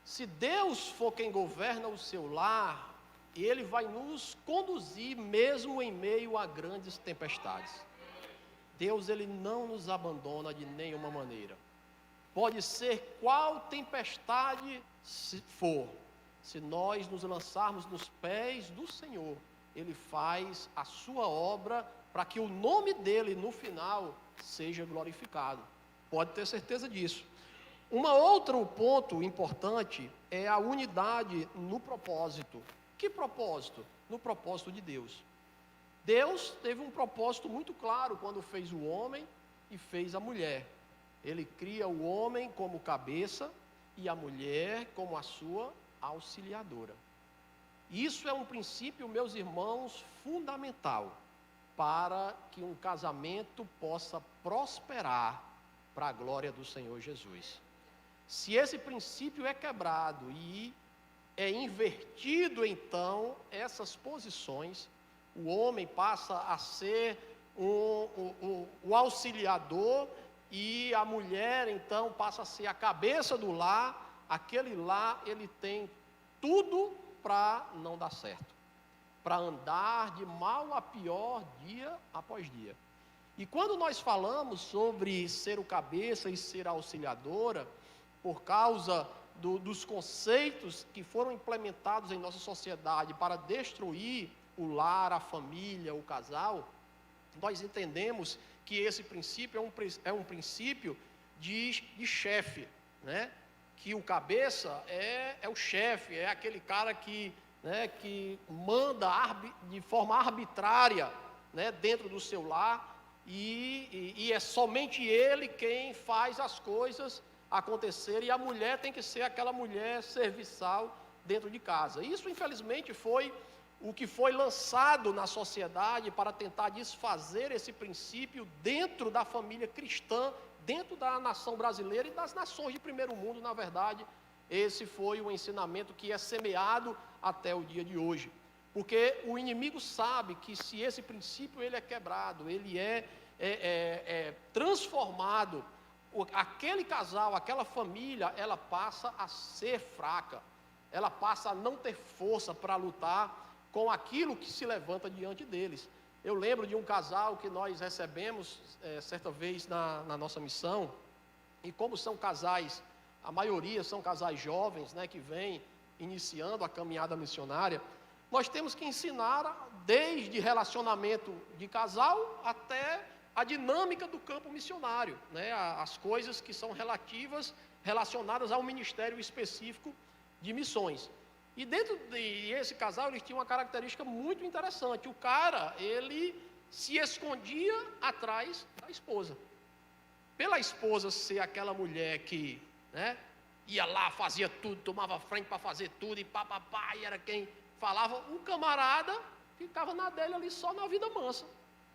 Se Deus for quem governa o seu lar, Ele vai nos conduzir mesmo em meio a grandes tempestades. Deus, Ele não nos abandona de nenhuma maneira. Pode ser qual tempestade for, se nós nos lançarmos nos pés do Senhor, Ele faz a sua obra para que o nome dEle no final seja glorificado. Pode ter certeza disso. Outro ponto importante é a unidade no propósito. Que propósito? No propósito de Deus. Deus teve um propósito muito claro quando fez o homem e fez a mulher. Ele cria o homem como cabeça e a mulher como a sua auxiliadora. Isso é um princípio, meus irmãos, fundamental para que um casamento possa prosperar para a glória do Senhor Jesus. Se esse princípio é quebrado e é invertido, então, essas posições, o homem passa a ser o auxiliador e a mulher, então, passa a ser a cabeça do lar. Aquele lar, ele tem tudo para não dar certo, para andar de mal a pior dia após dia. E quando nós falamos sobre ser o cabeça e ser a auxiliadora, por causa dos conceitos que foram implementados em nossa sociedade para destruir o lar, a família, o casal, nós entendemos que esse princípio é um princípio de chefe, né? Que o cabeça é o chefe, é aquele cara que manda de forma arbitrária, né, dentro do seu lar, e é somente ele quem faz as coisas acontecer, e a mulher tem que ser aquela mulher serviçal dentro de casa. Isso, infelizmente, foi o que foi lançado na sociedade para tentar desfazer esse princípio dentro da família cristã, dentro da nação brasileira e das nações de primeiro mundo. Na verdade, esse foi o ensinamento que é semeado até o dia de hoje. Porque o inimigo sabe que se esse princípio ele é quebrado, ele é transformado, aquele casal, aquela família, ela passa a ser fraca, ela passa a não ter força para lutar com aquilo que se levanta diante deles. Eu lembro de um casal que nós recebemos certa vez na nossa missão, e como são casais, a maioria são casais jovens, né, que vêm iniciando a caminhada missionária, nós temos que ensinar desde relacionamento de casal até a dinâmica do campo missionário, né, as coisas que são relacionadas ao ministério específico de missões. E dentro desse casal, eles tinham uma característica muito interessante. O cara, ele se escondia atrás da esposa. pela esposa ser aquela mulher que, né, ia lá, fazia tudo, tomava frente para fazer tudo, e pá, e era quem falava, o camarada ficava na dele ali só na vida mansa,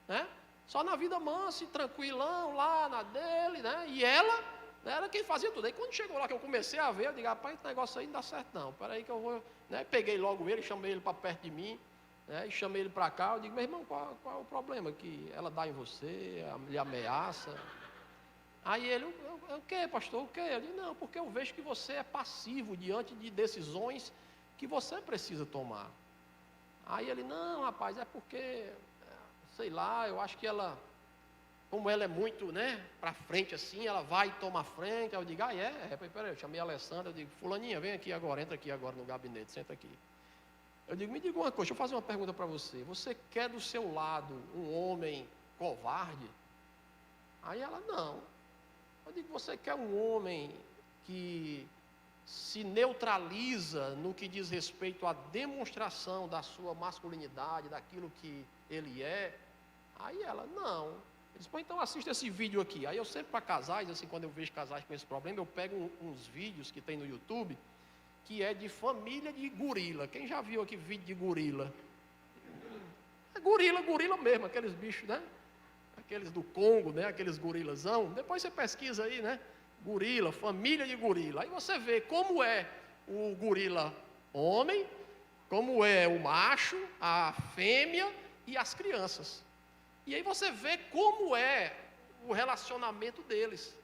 né? Só na vida mansa e tranquilão lá na dele, né? E ela, né, era quem fazia tudo. Aí quando chegou lá que eu comecei a ver, eu digo, rapaz, esse negócio aí não dá certo não, peraí que eu vou, né? Peguei logo ele, chamei ele para perto de mim, né? E chamei ele para cá, eu digo, meu irmão, qual é o problema? Que ela dá em você, lhe ameaça? Aí ele, o que, pastor, o que? Eu disse, não, porque eu vejo que você é passivo diante de decisões que você precisa tomar. Aí ele, não, rapaz, é porque, sei lá, eu acho que ela, como ela é muito, né, para frente assim, ela vai tomar frente. Aí eu digo, peraí, eu chamei a Alessandra, eu digo, fulaninha, vem aqui agora, entra aqui agora no gabinete, senta aqui. Eu digo, me diga uma coisa, deixa eu fazer uma pergunta para você. Você quer do seu lado um homem covarde? Aí ela, não. Eu digo, você quer um homem que se neutraliza no que diz respeito à demonstração da sua masculinidade, daquilo que ele é? Aí ela, não. Eu disse, pô, então assista esse vídeo aqui. Aí eu sempre para casais, assim, quando eu vejo casais com esse problema, eu pego uns vídeos que tem no YouTube, que é de família de gorila. Quem já viu aqui vídeo de gorila? É gorila mesmo, aqueles bichos, né? Aqueles do Congo, né? Aqueles gorilazão. Depois você pesquisa aí, né? Gorila, família de gorila. Aí você vê como é o gorila homem, como é o macho, a fêmea e as crianças. E aí você vê como é o relacionamento deles.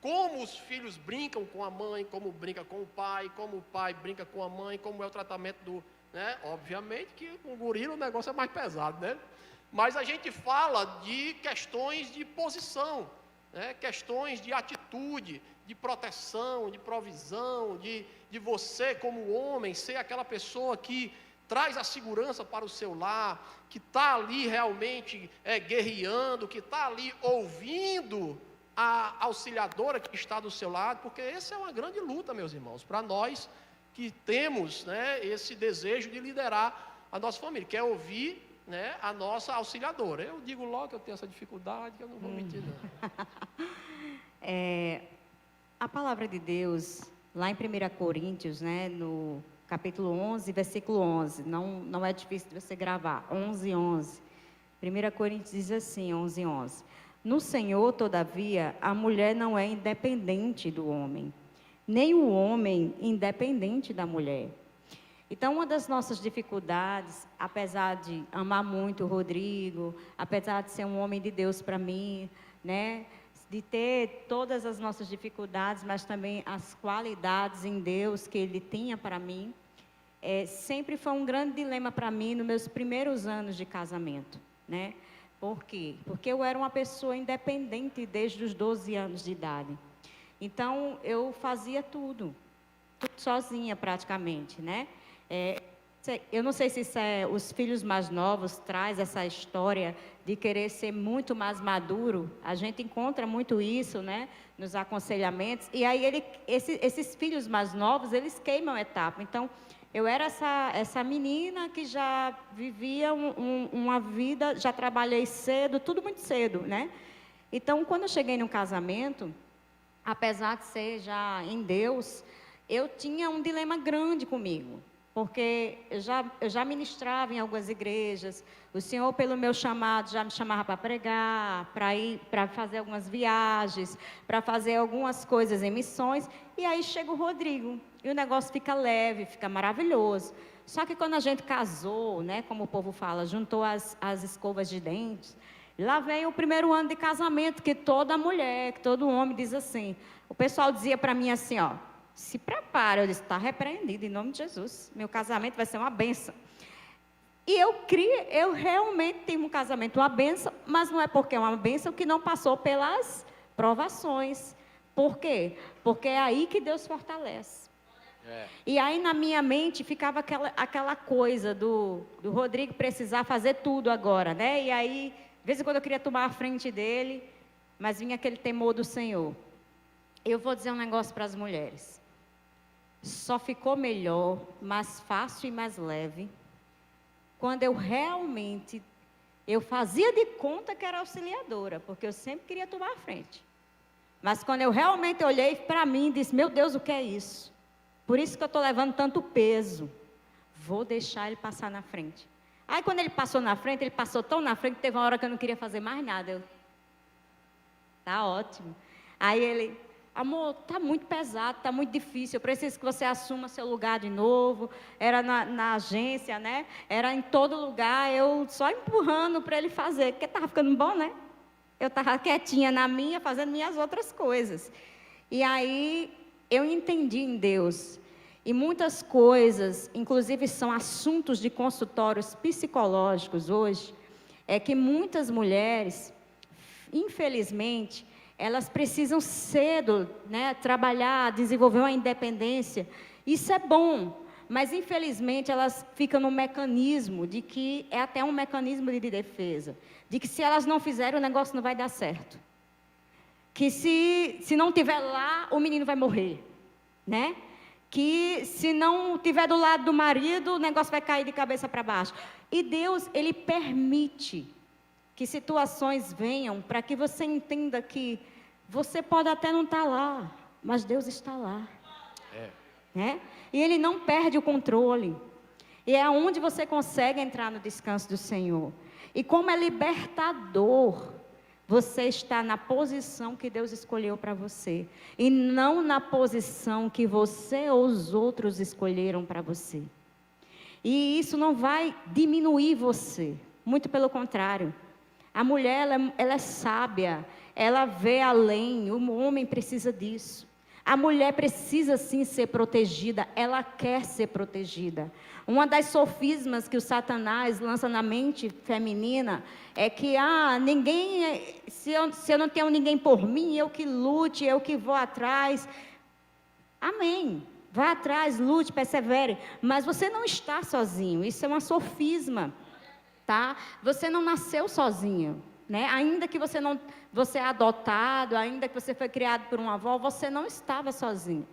Como os filhos brincam com a mãe, como brinca com o pai, como o pai brinca com a mãe, como é o tratamento do... né? Obviamente que com o gorila o negócio é mais pesado, né? Mas a gente fala de questões de posição, né? Questões de atitude, de proteção, de provisão, de você como homem ser aquela pessoa que traz a segurança para o seu lar, que está ali realmente guerreando, que está ali ouvindo a auxiliadora que está do seu lado, porque essa é uma grande luta, meus irmãos, para nós que temos, né, esse desejo de liderar a nossa família, que é ouvir, né, a nossa auxiliadora. Eu digo logo que eu tenho essa dificuldade, que eu não vou mentir não. A palavra de Deus, lá em 1 Coríntios, né, no capítulo 11, versículo 11, não é difícil de você gravar, 11:11. 1 Coríntios diz assim, 11:11. No Senhor, todavia, a mulher não é independente do homem, nem o homem independente da mulher. Então, uma das nossas dificuldades, apesar de amar muito o Rodrigo, apesar de ser um homem de Deus para mim, né, de ter todas as nossas dificuldades, mas também as qualidades em Deus que Ele tinha para mim, sempre foi um grande dilema para mim nos meus primeiros anos de casamento, né? Por quê? Porque eu era uma pessoa independente desde os 12 anos de idade. Então, eu fazia tudo sozinha praticamente, né? Eu não sei se isso os filhos mais novos traz essa história de querer ser muito mais maduro. A gente encontra muito isso, né, nos aconselhamentos. E aí esses filhos mais novos, eles queimam a etapa. Então, eu era essa menina que já vivia uma vida, já trabalhei cedo, tudo muito cedo, né? Então, quando eu cheguei num casamento, apesar de ser já em Deus, eu tinha um dilema grande comigo. Porque eu já ministrava em algumas igrejas, o Senhor, pelo meu chamado, já me chamava para pregar, para fazer algumas viagens, para fazer algumas coisas em missões, e aí chega o Rodrigo, e o negócio fica leve, fica maravilhoso. Só que quando a gente casou, né, como o povo fala, juntou as escovas de dentes, lá vem o primeiro ano de casamento, que toda mulher, que todo homem diz assim, o pessoal dizia para mim assim, ó, se prepara, eu disse, está repreendido em nome de Jesus, meu casamento vai ser uma bênção. E eu realmente tive um casamento, uma bênção, mas não é porque é uma bênção que não passou pelas provações. Por quê? Porque é aí que Deus fortalece. E aí na minha mente ficava aquela coisa do Rodrigo precisar fazer tudo agora, né? E aí, de vez em quando eu queria tomar a frente dele, mas vinha aquele temor do Senhor. Eu vou dizer um negócio para as mulheres. Só ficou melhor, mais fácil e mais leve, quando eu fazia de conta que era auxiliadora, porque eu sempre queria tomar a frente. Mas quando eu realmente olhei para mim e disse, meu Deus, o que é isso? Por isso que eu estou levando tanto peso. Vou deixar ele passar na frente. Aí quando ele passou na frente, ele passou tão na frente, que teve uma hora que eu não queria fazer mais nada. Eu, tá ótimo. Aí ele, amor, tá muito pesado, tá muito difícil, eu preciso que você assuma seu lugar de novo. Era na agência, né? Era em todo lugar, eu só empurrando para ele fazer, porque estava ficando bom, né? Eu estava quietinha na minha, fazendo minhas outras coisas. E aí eu entendi em Deus. E muitas coisas, inclusive são assuntos de consultórios psicológicos hoje, é que muitas mulheres, infelizmente, elas precisam cedo, né, trabalhar, desenvolver uma independência. Isso é bom, mas infelizmente elas ficam no mecanismo de que é até um mecanismo de defesa, de que se elas não fizerem, o negócio não vai dar certo. Que se não tiver lá, o menino vai morrer, né? Que se não tiver do lado do marido, o negócio vai cair de cabeça para baixo. E Deus, Ele permite que situações venham para que você entenda que você pode até não estar lá, mas Deus está lá. Né? E Ele não perde o controle. E é onde você consegue entrar no descanso do Senhor. E como é libertador você está na posição que Deus escolheu para você. E não na posição que você ou os outros escolheram para você. E isso não vai diminuir você. Muito pelo contrário. A mulher, ela é sábia. Ela vê além. O homem precisa disso. A mulher precisa sim ser protegida. Ela quer ser protegida. Uma das sofismas que o Satanás lança na mente feminina é que, se eu não tenho ninguém por mim, eu que lute, eu que vou atrás. Amém. Vá atrás, lute, persevere. Mas você não está sozinho. Isso é uma sofisma, tá? Você não nasceu sozinho, né? Ainda que você é adotado, ainda que você foi criado por uma avó, você não estava sozinho.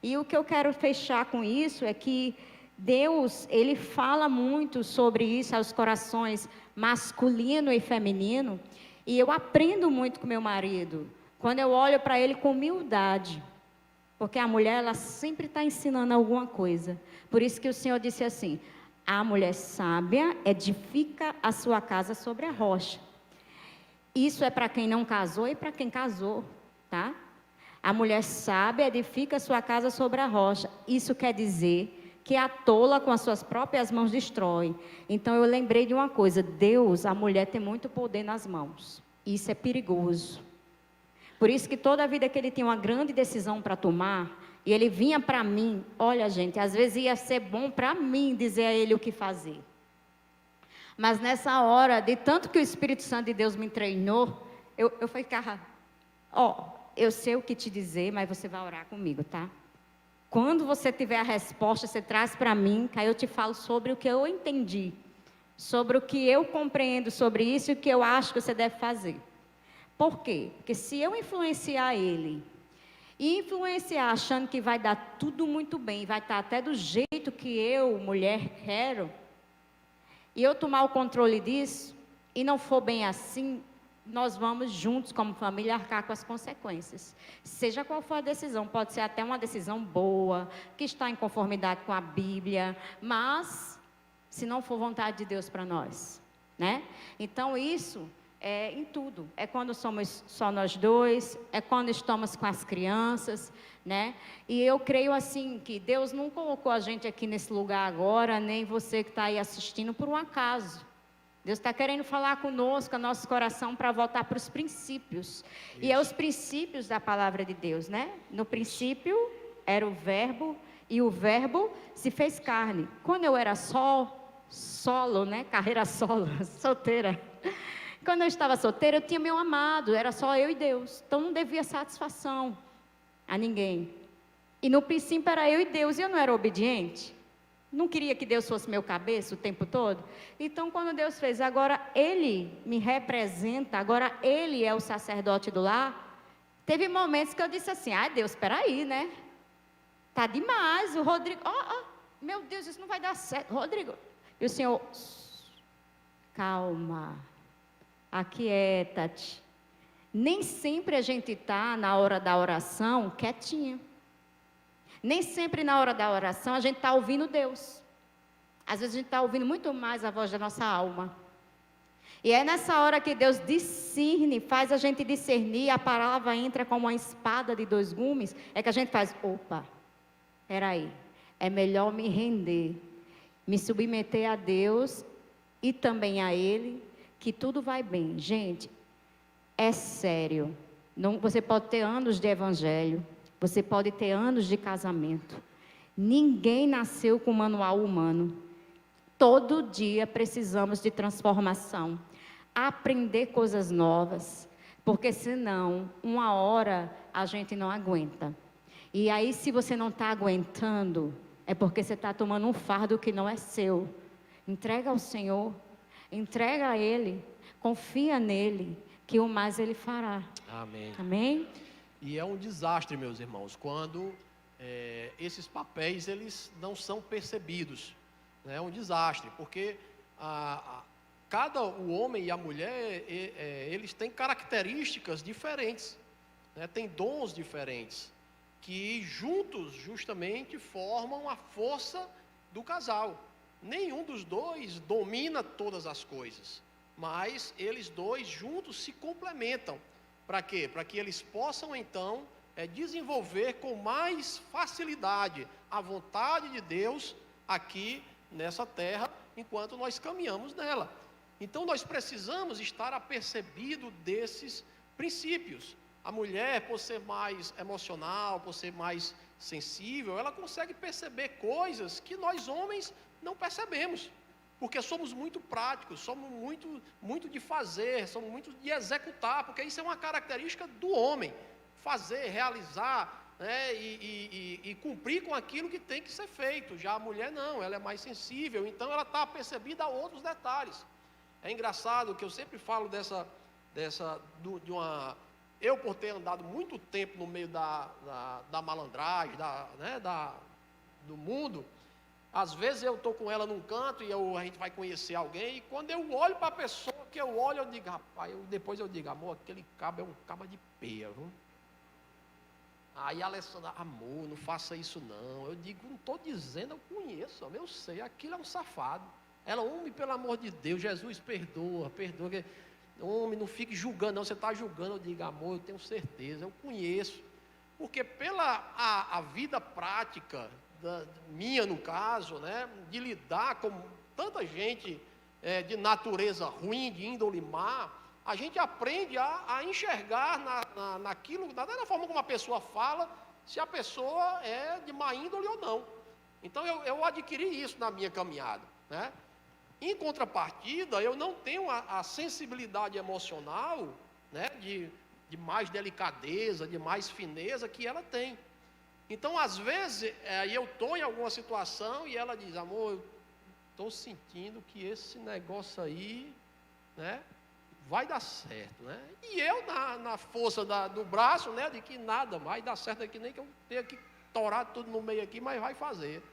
E o que eu quero fechar com isso é que Deus, Ele fala muito sobre isso aos corações masculino e feminino, e eu aprendo muito com meu marido, quando eu olho para ele com humildade, porque a mulher, ela sempre está ensinando alguma coisa. Por isso que o Senhor disse assim, a mulher sábia edifica a sua casa sobre a rocha. Isso é para quem não casou e para quem casou, tá? A mulher sábia edifica a sua casa sobre a rocha. Isso quer dizer que a tola com as suas próprias mãos destrói. Então eu lembrei de uma coisa, Deus, a mulher tem muito poder nas mãos. Isso é perigoso. Por isso que toda a vida que ele tinha uma grande decisão para tomar, e ele vinha para mim, olha gente, às vezes ia ser bom para mim dizer a ele o que fazer. Mas nessa hora, de tanto que o Espírito Santo de Deus me treinou, eu ficava, eu sei o que te dizer, mas você vai orar comigo, tá? Quando você tiver a resposta, você traz para mim, que aí eu te falo sobre o que eu entendi, sobre o que eu compreendo sobre isso e o que eu acho que você deve fazer. Por quê? Porque se eu influenciar ele, e influenciar achando que vai dar tudo muito bem, vai estar até do jeito que eu, mulher, quero, e eu tomar o controle disso, e não for bem assim, nós vamos juntos, como família, arcar com as consequências. Seja qual for a decisão, pode ser até uma decisão boa, que está em conformidade com a Bíblia, mas se não for vontade de Deus para nós, né? Então isso é em tudo, é quando somos só nós dois, é quando estamos com as crianças, né? E eu creio assim, que Deus não colocou a gente aqui nesse lugar agora, nem você que está aí assistindo por um acaso. Deus está querendo falar conosco, nosso coração, para voltar para os princípios. Isso. E é os princípios da palavra de Deus, né? No princípio era o verbo, e o verbo se fez carne. Quando eu era solo, né? Carreira solo, solteira. Quando eu estava solteira, eu tinha meu amado, era só eu e Deus. Então não devia satisfação a ninguém. E no princípio era eu e Deus, e eu não era obediente. Não queria que Deus fosse meu cabeça o tempo todo? Então, quando Deus fez, agora Ele me representa, agora Ele é o sacerdote do lar. Teve momentos que eu disse assim, Deus, espera aí, né? Tá demais, o Rodrigo, meu Deus, isso não vai dar certo, Rodrigo. E o Senhor, calma, aquieta-te. Nem sempre a gente está na hora da oração quietinha. Nem sempre na hora da oração a gente está ouvindo Deus. Às vezes a gente está ouvindo muito mais a voz da nossa alma. E é nessa hora que Deus discerne, faz a gente discernir, a palavra entra como uma espada de dois gumes, é que a gente faz, opa, peraí, é melhor me render, me submeter a Deus e também a Ele, que tudo vai bem. Gente, é sério, não, você pode ter anos de evangelho, você pode ter anos de casamento, ninguém nasceu com manual humano. Todo dia precisamos de transformação, aprender coisas novas, porque senão, uma hora, a gente não aguenta. E aí, se você não está aguentando, é porque você está tomando um fardo que não é seu. Entrega ao Senhor, entrega a Ele, confia nele, que o mais Ele fará. Amém. Amém? E é um desastre, meus irmãos, quando esses papéis eles não são percebidos. É um desastre, porque o homem e a mulher, eles têm características diferentes, né? Têm dons diferentes, que juntos justamente formam a força do casal. Nenhum dos dois domina todas as coisas, mas eles dois juntos se complementam. Para quê? Para que eles possam então desenvolver com mais facilidade a vontade de Deus aqui nessa terra, enquanto nós caminhamos nela. Então nós precisamos estar apercebido desses princípios. A mulher, por ser mais emocional, por ser mais sensível, ela consegue perceber coisas que nós homens não percebemos, porque somos muito práticos, somos muito de fazer, somos muito de executar, porque isso é uma característica do homem, fazer, realizar, né, e cumprir com aquilo que tem que ser feito. Já a mulher não, ela é mais sensível, então ela está apercebida a outros detalhes. É engraçado que eu sempre falo eu, por ter andado muito tempo no meio da malandragem, do mundo, às vezes eu estou com ela num canto e a gente vai conhecer alguém, e quando eu olho para a pessoa que eu olho, eu digo, rapaz, depois eu digo, amor, aquele cabo é um cabo de peia, viu? Aí a Alessandra, amor, não faça isso não. Eu digo, não estou dizendo, eu conheço, eu sei, aquilo é um safado. Ela, homem, pelo amor de Deus, Jesus, perdoa. Homem, não fique julgando, não, você está julgando. Eu digo, amor, eu tenho certeza, eu conheço. Porque pela a vida prática, minha no caso, né, de lidar com tanta gente de natureza ruim, de índole má, a gente aprende a enxergar naquilo, na forma como a pessoa fala, se a pessoa é de má índole ou não. Então eu adquiri isso na minha caminhada, né? Em contrapartida, eu não tenho a sensibilidade emocional, né, de mais delicadeza, de mais fineza que ela tem. Então, às vezes, eu estou em alguma situação e ela diz, amor, eu estou sentindo que esse negócio aí, né, vai dar certo, né? E eu na força do braço, né, de que nada vai dar certo aqui, nem que eu tenha que torar tudo no meio aqui, mas vai fazer.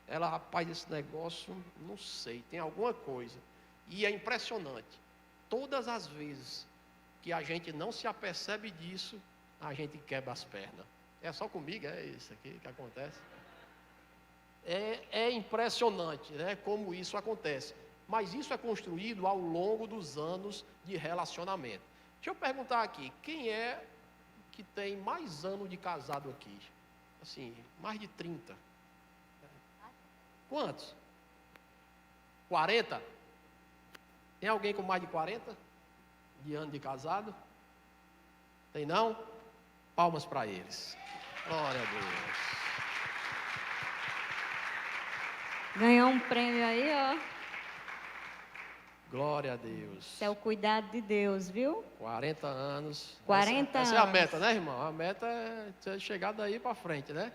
Ela, rapaz, esse negócio, não sei, tem alguma coisa. E é impressionante, todas as vezes que a gente não se apercebe disso, a gente quebra as pernas. É só comigo, é isso aqui que acontece. É impressionante, né, como isso acontece. Mas isso é construído ao longo dos anos de relacionamento. Deixa eu perguntar aqui, quem é que tem mais anos de casado aqui? Assim, mais de 30. Quantos? 40? Tem alguém com mais de 40? De ano de casado? Tem não? Palmas para eles. Glória a Deus. Ganhou um prêmio aí, ó. Glória a Deus. Isso é o cuidado de Deus, viu? 40 anos. 40 essa é a meta, né, irmão? A meta é chegar daí para frente, né?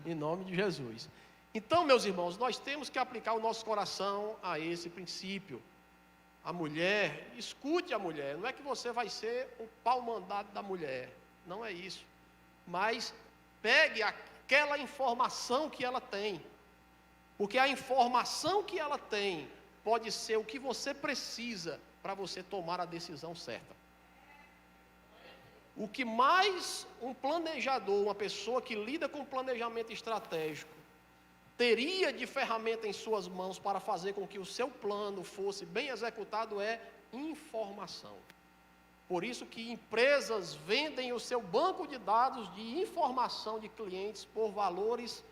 Em nome de Jesus. Então, meus irmãos, nós temos que aplicar o nosso coração a esse princípio. A mulher, escute a mulher. Não é que você vai ser o pau mandado da mulher. Não é isso. Mas pegue aquela informação que ela tem. Porque a informação que ela tem pode ser o que você precisa para você tomar a decisão certa. o que mais um planejador, uma pessoa que lida com planejamento estratégico, teria de ferramenta em suas mãos para fazer com que o seu plano fosse bem executado é informação. Por isso que empresas vendem o seu banco de dados de informação de clientes por valores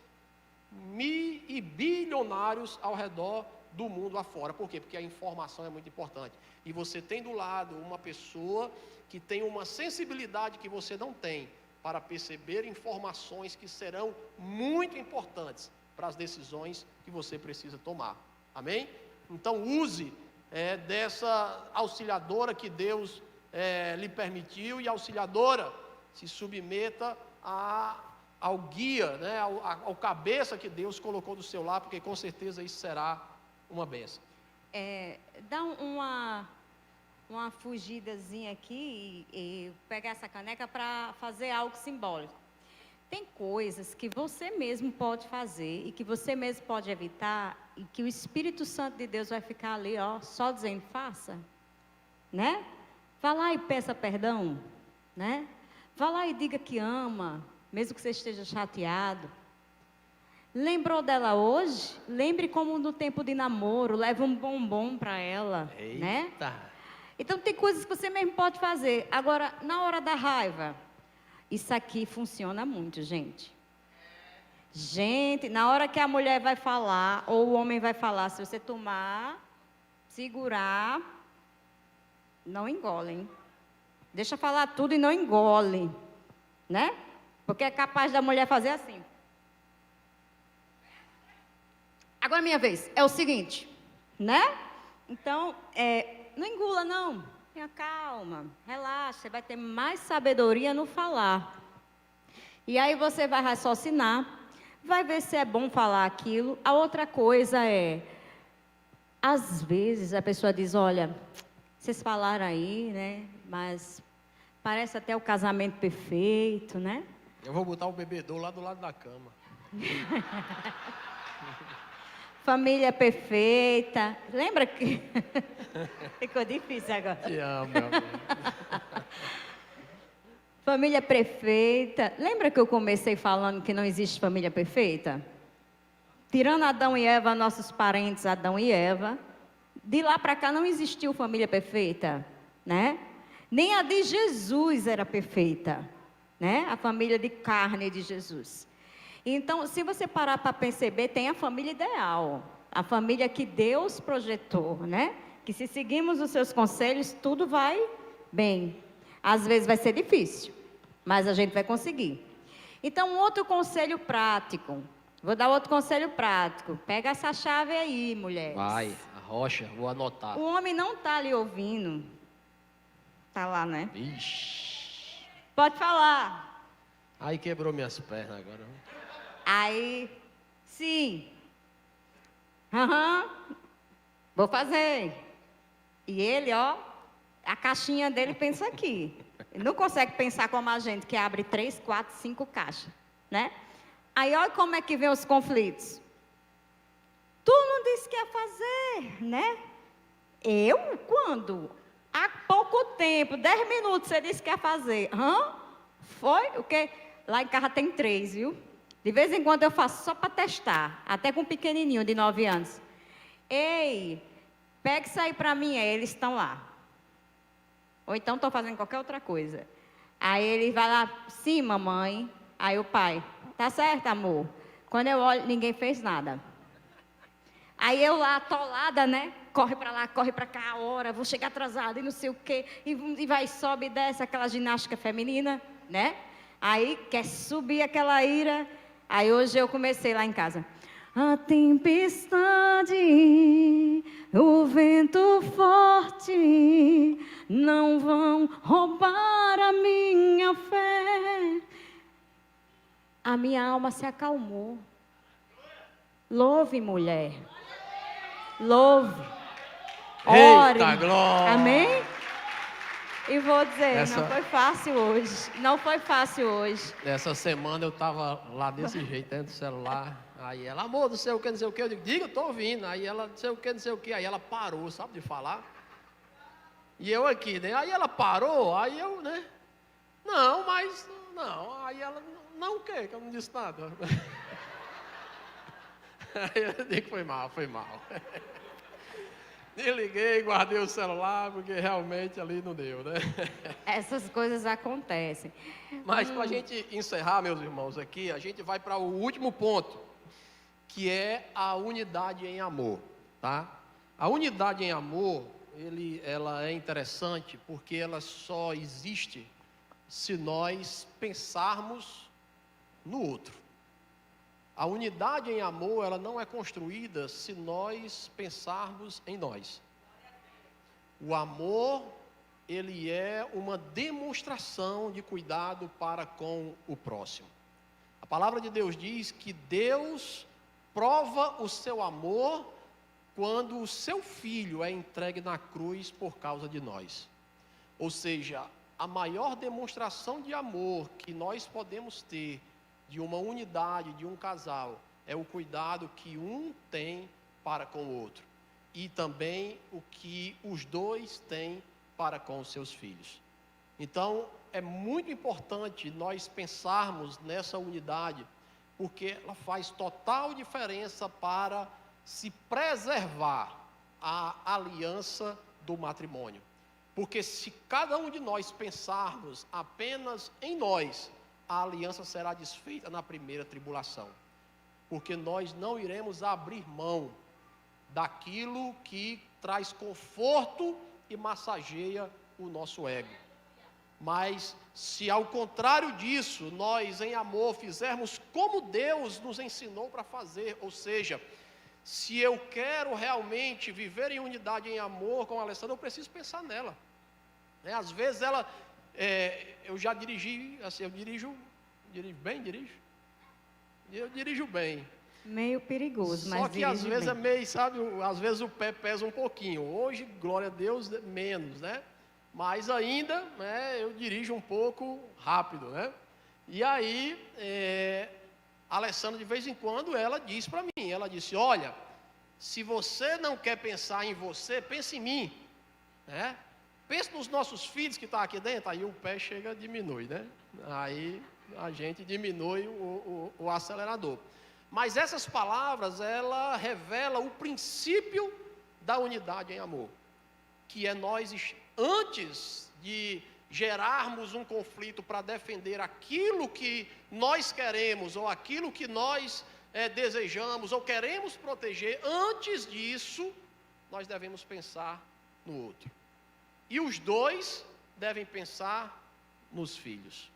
bilionários ao redor do mundo afora. Por quê? Porque a informação é muito importante. E você tem do lado uma pessoa que tem uma sensibilidade que você não tem para perceber informações que serão muito importantes para as decisões que você precisa tomar. Amém? Então use dessa auxiliadora que Deus lhe permitiu, e auxiliadora, se submeta ao guia, né, ao cabeça que Deus colocou do seu lado, porque com certeza isso será uma bênção. Dá uma fugidazinha aqui e pegar essa caneca para fazer algo simbólico. Tem coisas que você mesmo pode fazer e que você mesmo pode evitar, e que o Espírito Santo de Deus vai ficar ali, ó, só dizendo, faça, né? Vá lá e peça perdão, né? Vá lá e diga que ama, mesmo que você esteja chateado. Lembrou dela hoje? Lembre como no tempo de namoro, leve um bombom para ela, né? Então tem coisas que você mesmo pode fazer. Agora, na hora da raiva, isso aqui funciona muito, gente. Gente, na hora que a mulher vai falar, ou o homem vai falar, se você tomar, segurar, não engole, hein? Deixa falar tudo e não engole, né? Porque é capaz da mulher fazer assim. Agora é minha vez. É o seguinte, né? Então, não engula não. Tenha calma, relaxa, você vai ter mais sabedoria no falar. E aí você vai raciocinar, vai ver se é bom falar aquilo. A outra coisa às vezes a pessoa diz, olha, vocês falaram aí, né? Mas parece até o casamento perfeito, né? Eu vou botar o bebedouro lá do lado da cama. Família perfeita. Lembra que... Ficou difícil agora. Te amo, meu amor. Família perfeita. Lembra que eu comecei falando que não existe família perfeita? Tirando Adão e Eva, nossos parentes Adão e Eva, de lá para cá não existiu família perfeita, né? Nem a de Jesus era perfeita, né? A família de carne de Jesus. Então, se você parar para perceber, tem a família ideal, a família que Deus projetou, né? Que se seguirmos os seus conselhos, tudo vai bem. Às vezes vai ser difícil, mas a gente vai conseguir. Então, outro conselho prático. Vou dar outro conselho prático. Pega essa chave aí, mulher. Vai, a rocha, vou anotar. O homem não está ali ouvindo. Está lá, né? Ixi. Pode falar. Aí quebrou minhas pernas agora. Aí, sim. Vou fazer. E ele, ó, a caixinha dele pensa aqui. Ele não consegue pensar como a gente, que abre 3, 4, 5 caixas, né? Aí, olha como é que vem os conflitos. Tu não disse que ia fazer, né? Eu? Quando? Há pouco tempo, 10 minutos, você disse que ia fazer. Foi? O quê? Lá em casa tem 3, viu? De vez em quando eu faço só para testar, até com um pequenininho de 9 anos. Ei, pega isso aí para mim, eles estão lá. Ou então estão fazendo qualquer outra coisa. Aí ele vai lá, sim, mamãe. Aí o pai, tá certo, amor. Quando eu olho, ninguém fez nada. Aí eu lá, atolada, né? Corre para lá, corre para cá, a hora, vou chegar atrasada e não sei o quê. E vai, sobe e desce, aquela ginástica feminina, né? Aí quer subir aquela ira. Aí hoje eu comecei lá em casa. A tempestade, o vento forte, não vão roubar a minha fé. A minha alma se acalmou. Louve, mulher. Louve. Ore. Eita, glória. Amém? E vou dizer, Essa... não foi fácil hoje. Não foi fácil hoje. Essa semana eu estava lá desse jeito, dentro do celular. Aí ela, amor, não sei o que, não sei o que. Eu digo, diga, eu estou ouvindo. Aí ela, não sei o que, não sei o que. Aí ela parou, sabe, de falar. E eu aqui, né? Aí ela parou, aí eu, né? Não, mas, não, aí ela, não o quê? Que eu não disse nada. Aí eu digo, foi mal. Desliguei, guardei o celular, porque realmente ali não deu, né? Essas coisas acontecem. Mas para a gente encerrar, meus irmãos, aqui, a gente vai para o último ponto, que é a unidade em amor, tá? A unidade em amor, ela é interessante porque ela só existe se nós pensarmos no outro. A unidade em amor, ela não é construída se nós pensarmos em nós. O amor, ele é uma demonstração de cuidado para com o próximo. A palavra de Deus diz que Deus prova o seu amor quando o seu filho é entregue na cruz por causa de nós. Ou seja, a maior demonstração de amor que nós podemos ter de uma unidade, de um casal, é o cuidado que um tem para com o outro. E também o que os dois têm para com os seus filhos. Então, é muito importante nós pensarmos nessa unidade, porque ela faz total diferença para se preservar a aliança do matrimônio. Porque se cada um de nós pensarmos apenas em nós, a aliança será desfeita na primeira tribulação. Porque nós não iremos abrir mão daquilo que traz conforto e massageia o nosso ego. Mas se ao contrário disso, nós em amor fizermos como Deus nos ensinou para fazer, ou seja, se eu quero realmente viver em unidade, em amor com a Alessandra, eu preciso pensar nela. Às vezes ela, eu já dirigi, assim, eu dirijo bem. Meio perigoso, mas só que às vezes bem. é meio, sabe, às vezes o pé pesa um pouquinho. Hoje, glória a Deus, menos, né? Mas ainda, né, eu dirijo um pouco rápido, né? E aí, a Alessandra, de vez em quando, ela diz para mim, ela disse, olha, se você não quer pensar em você, pense em mim, né? Pense nos nossos filhos que estão aqui dentro, aí o pé chega, diminui, né? Aí a gente diminui o acelerador. Mas essas palavras, ela revela o princípio da unidade em amor, que é nós, antes de gerarmos um conflito para defender aquilo que nós queremos, ou aquilo que nós desejamos, ou queremos proteger, antes disso, nós devemos pensar no outro. E os dois devem pensar nos filhos.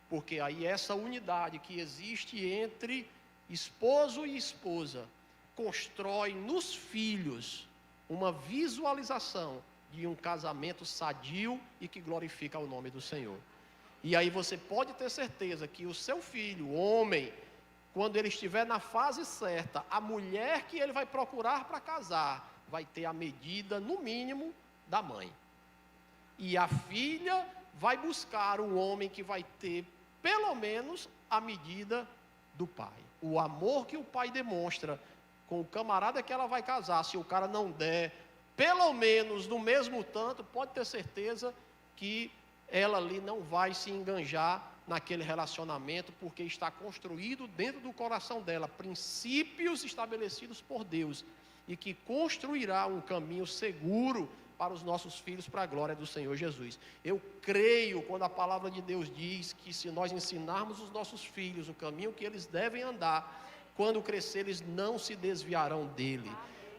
Porque aí essa unidade que existe entre esposo e esposa constrói nos filhos uma visualização de um casamento sadio e que glorifica o nome do Senhor. E aí você pode ter certeza que o seu filho, o homem, quando ele estiver na fase certa, a mulher que ele vai procurar para casar vai ter a medida, no mínimo, da mãe. E a filha vai buscar um homem que vai ter, pelo menos, a medida do pai. O amor que o pai demonstra com o camarada que ela vai casar, se o cara não der, pelo menos, no mesmo tanto, pode ter certeza que ela ali não vai se enganjar naquele relacionamento, porque está construído dentro do coração dela princípios estabelecidos por Deus e que construirá um caminho seguro para os nossos filhos, para a glória do Senhor Jesus. Eu creio quando a palavra de Deus diz que se nós ensinarmos os nossos filhos o caminho que eles devem andar, quando crescer eles não se desviarão dele.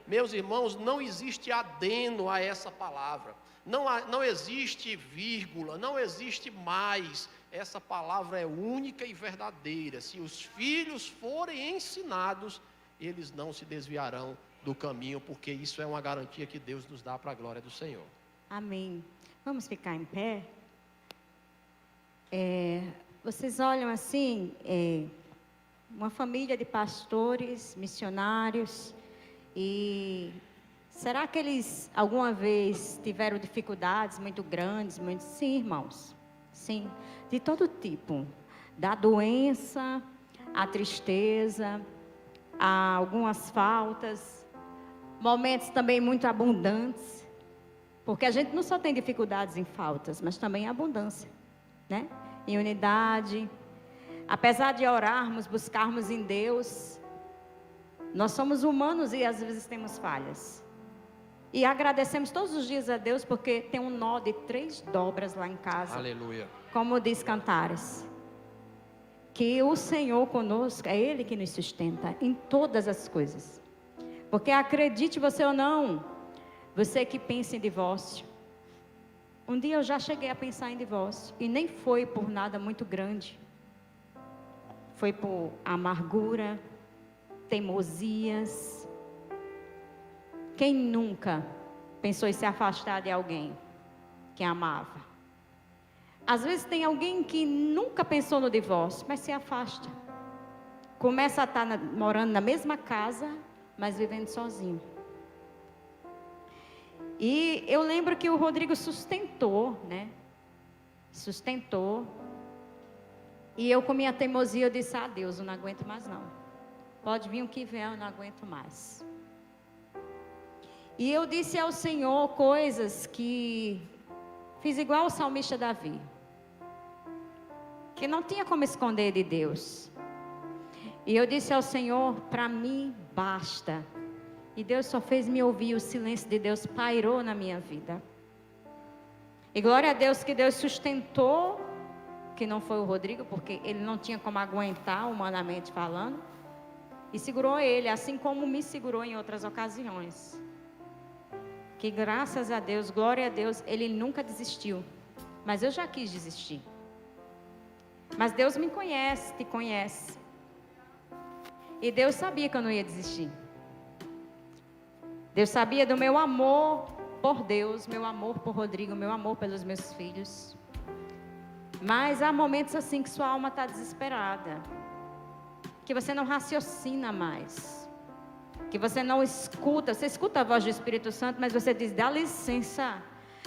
Meus irmãos, não existe adeno a essa palavra, não existe vírgula, não existe mais. Essa palavra é única e verdadeira. Se os filhos forem ensinados, eles não se desviarão do caminho, porque isso é uma garantia que Deus nos dá para a glória do Senhor. Amém. Vamos ficar em pé? Vocês olham assim, uma família de pastores, missionários, e será que eles alguma vez tiveram dificuldades muito grandes? Sim, irmãos, sim, de todo tipo, da doença, a tristeza, a algumas faltas, momentos também muito abundantes, porque a gente não só tem dificuldades em faltas, mas também em abundância, né? em unidade. Apesar de orarmos, buscarmos em Deus, nós somos humanos e às vezes temos falhas. E agradecemos todos os dias a Deus porque tem um nó de 3 dobras lá em casa. Aleluia. Como diz Cantares. Que o Senhor conosco, é Ele que nos sustenta em todas as coisas. Porque acredite você ou não, você que pensa em divórcio. Um dia eu já cheguei a pensar em divórcio. E nem foi por nada muito grande. Foi por amargura, teimosias. Quem nunca pensou em se afastar de alguém que amava? Às vezes tem alguém que nunca pensou no divórcio, mas se afasta. Começa a estar morando na mesma casa, mas vivendo sozinho. E eu lembro que o Rodrigo sustentou, né? Sustentou. E eu com minha teimosia, eu disse, Deus, eu não aguento mais não. Pode vir o que vier, eu não aguento mais. E eu disse ao Senhor coisas que fiz igual o salmista Davi. Que não tinha como esconder de Deus. E eu disse ao Senhor, para mim basta. E Deus só fez me ouvir, o silêncio de Deus pairou na minha vida. E glória a Deus que Deus sustentou, que não foi o Rodrigo, porque ele não tinha como aguentar, humanamente falando. E segurou ele, assim como me segurou em outras ocasiões. Que graças a Deus, glória a Deus, ele nunca desistiu. Mas eu já quis desistir. Mas Deus me conhece, te conhece. E Deus sabia que eu não ia desistir. Deus sabia do meu amor por Deus, meu amor por Rodrigo, meu amor pelos meus filhos. Mas há momentos assim que sua alma está desesperada. Que você não raciocina mais. Que você não escuta. Você escuta a voz do Espírito Santo, mas você diz, dá licença.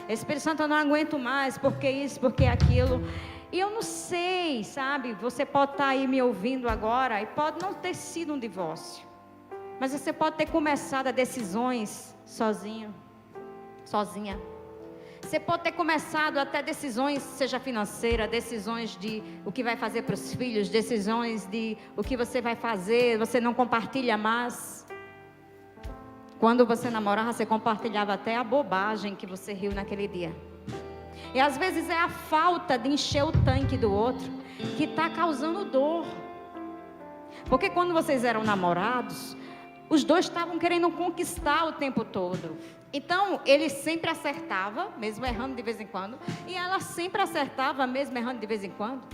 Espírito Santo, eu não aguento mais, porque isso, porque aquilo. E eu não sei, sabe? Você pode estar aí me ouvindo agora e pode não ter sido um divórcio. Mas você pode ter começado a decisões sozinho, sozinha. Você pode ter começado até decisões, seja financeira, decisões de o que vai fazer para os filhos, decisões de o que você vai fazer, você não compartilha mais. Quando você namorava, você compartilhava até a bobagem que você riu naquele dia. E às vezes é a falta de encher o tanque do outro que está causando dor. Porque quando vocês eram namorados, os dois estavam querendo conquistar o tempo todo. Então, ele sempre acertava, mesmo errando de vez em quando. E ela sempre acertava, mesmo errando de vez em quando.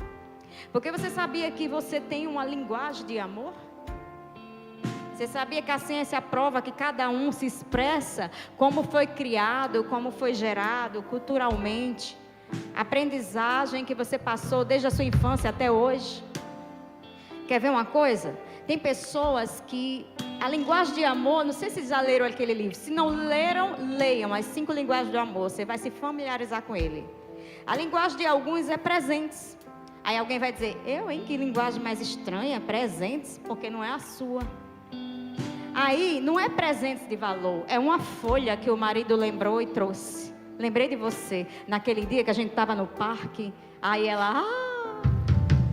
Porque você sabia que você tem uma linguagem de amor? Você sabia que a ciência prova que cada um se expressa como foi criado, como foi gerado culturalmente, aprendizagem que você passou desde a sua infância até hoje. Quer ver uma coisa? Tem pessoas que a linguagem de amor, não sei se já leram aquele livro, se não leram, leiam as 5 linguagens do amor, você vai se familiarizar com ele. A linguagem de alguns é presentes. Aí alguém vai dizer, que linguagem mais estranha, presentes, porque não é a sua. Aí, não é presentes de valor, é uma folha que o marido lembrou e trouxe. Lembrei de você, naquele dia que a gente estava no parque, aí ela,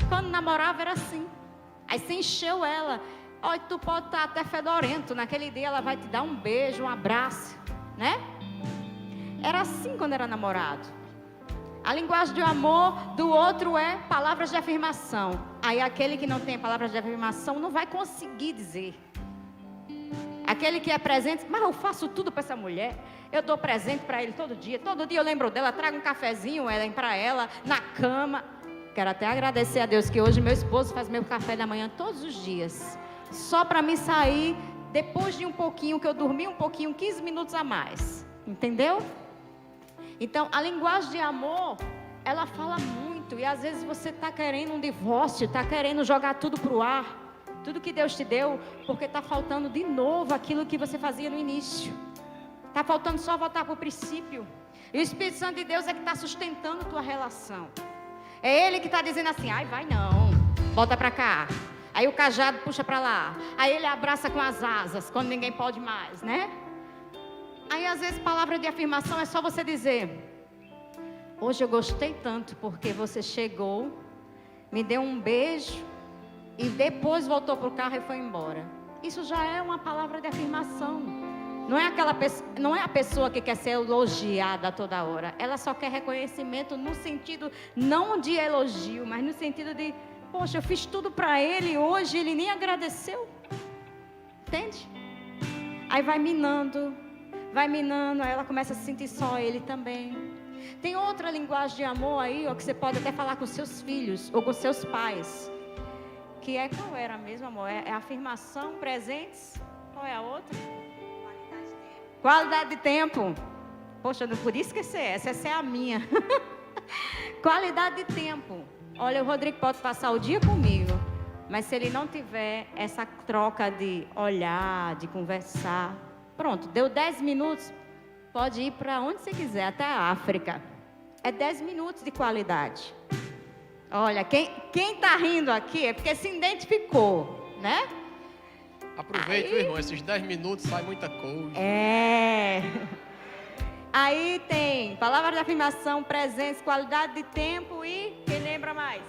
quando namorava era assim. Aí você encheu ela, olha, tu pode estar até fedorento, naquele dia ela vai te dar um beijo, um abraço, né? Era assim quando era namorado. A linguagem de amor do outro é palavras de afirmação. Aí aquele que não tem palavras de afirmação não vai conseguir dizer. Aquele que é presente, mas eu faço tudo para essa mulher. Eu dou presente para ele todo dia eu lembro dela, trago um cafezinho para ela, na cama. Quero até agradecer a Deus que hoje meu esposo faz meu café da manhã todos os dias. Só para me sair depois de um pouquinho, que eu dormi um pouquinho, 15 minutos a mais. Entendeu? Então, a linguagem de amor, ela fala muito. E às vezes você está querendo um divórcio, está querendo jogar tudo para o ar. Tudo que Deus te deu, porque está faltando de novo aquilo que você fazia no início. Está faltando só voltar para o princípio. E o Espírito Santo de Deus é que está sustentando a tua relação. É Ele que está dizendo assim, vai não, volta para cá. Aí o cajado puxa para lá. Aí ele abraça com as asas, quando ninguém pode mais, né? Aí às vezes palavra de afirmação é só você dizer, Hoje eu gostei tanto porque você chegou, me deu um beijo e depois voltou para o carro e foi embora. Isso já é uma palavra de afirmação. Não é a pessoa que quer ser elogiada toda hora. Ela só quer reconhecimento no sentido não de elogio, mas no sentido de, poxa, eu fiz tudo para ele hoje, ele nem agradeceu. Entende? Aí vai minando, aí ela começa a se sentir só ele também. Tem outra linguagem de amor aí, ó, que você pode até falar com seus filhos ou com seus pais. Que é, qual era mesmo, amor? É afirmação, presentes. Qual é a outra? Qualidade de tempo. Poxa, não podia esquecer essa é a minha. Qualidade de tempo. Olha, o Rodrigo pode passar o dia comigo, mas se ele não tiver essa troca de olhar, de conversar, pronto, deu 10 minutos, pode ir para onde você quiser, até a África. É 10 minutos de qualidade. Olha, quem está rindo aqui é porque se identificou, né? Aproveita, meu irmão, esses 10 minutos sai muita coisa. Aí tem palavra de afirmação, presença, qualidade de tempo e, quem lembra mais?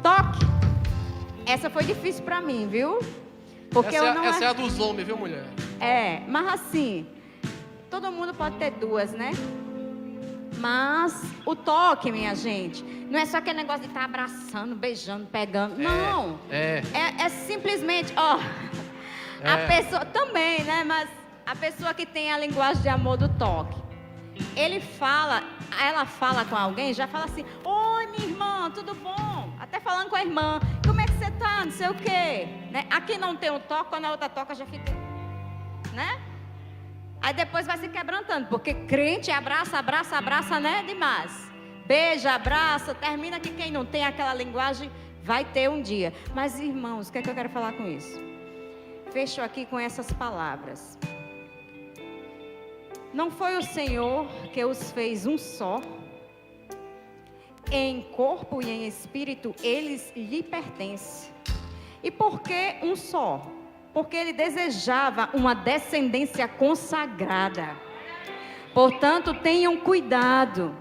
Toque. Essa foi difícil para mim, viu? Porque essa é a dos homens, viu, mulher? Mas assim, todo mundo pode ter duas, né? Mas o toque, minha gente, não é só aquele negócio de estar abraçando, beijando, pegando. Não. É simplesmente, a pessoa também, né? Mas a pessoa que tem a linguagem de amor do toque, ela fala com alguém, já fala assim: oi, minha irmã, tudo bom? Até falando com a irmã, como é que você tá? Não sei o quê. Né? Aqui não tem o toque, quando a outra toca já fica, né? Aí depois vai se quebrantando, porque crente abraça, né? Demais. Beija, abraça, termina que quem não tem aquela linguagem vai ter um dia. Mas, irmãos, o que é que eu quero falar com isso? Fecho aqui com essas palavras. Não foi o Senhor que os fez um só? Em corpo e em espírito, eles lhe pertencem. E por que um só? Porque ele desejava uma descendência consagrada. Portanto, tenham cuidado.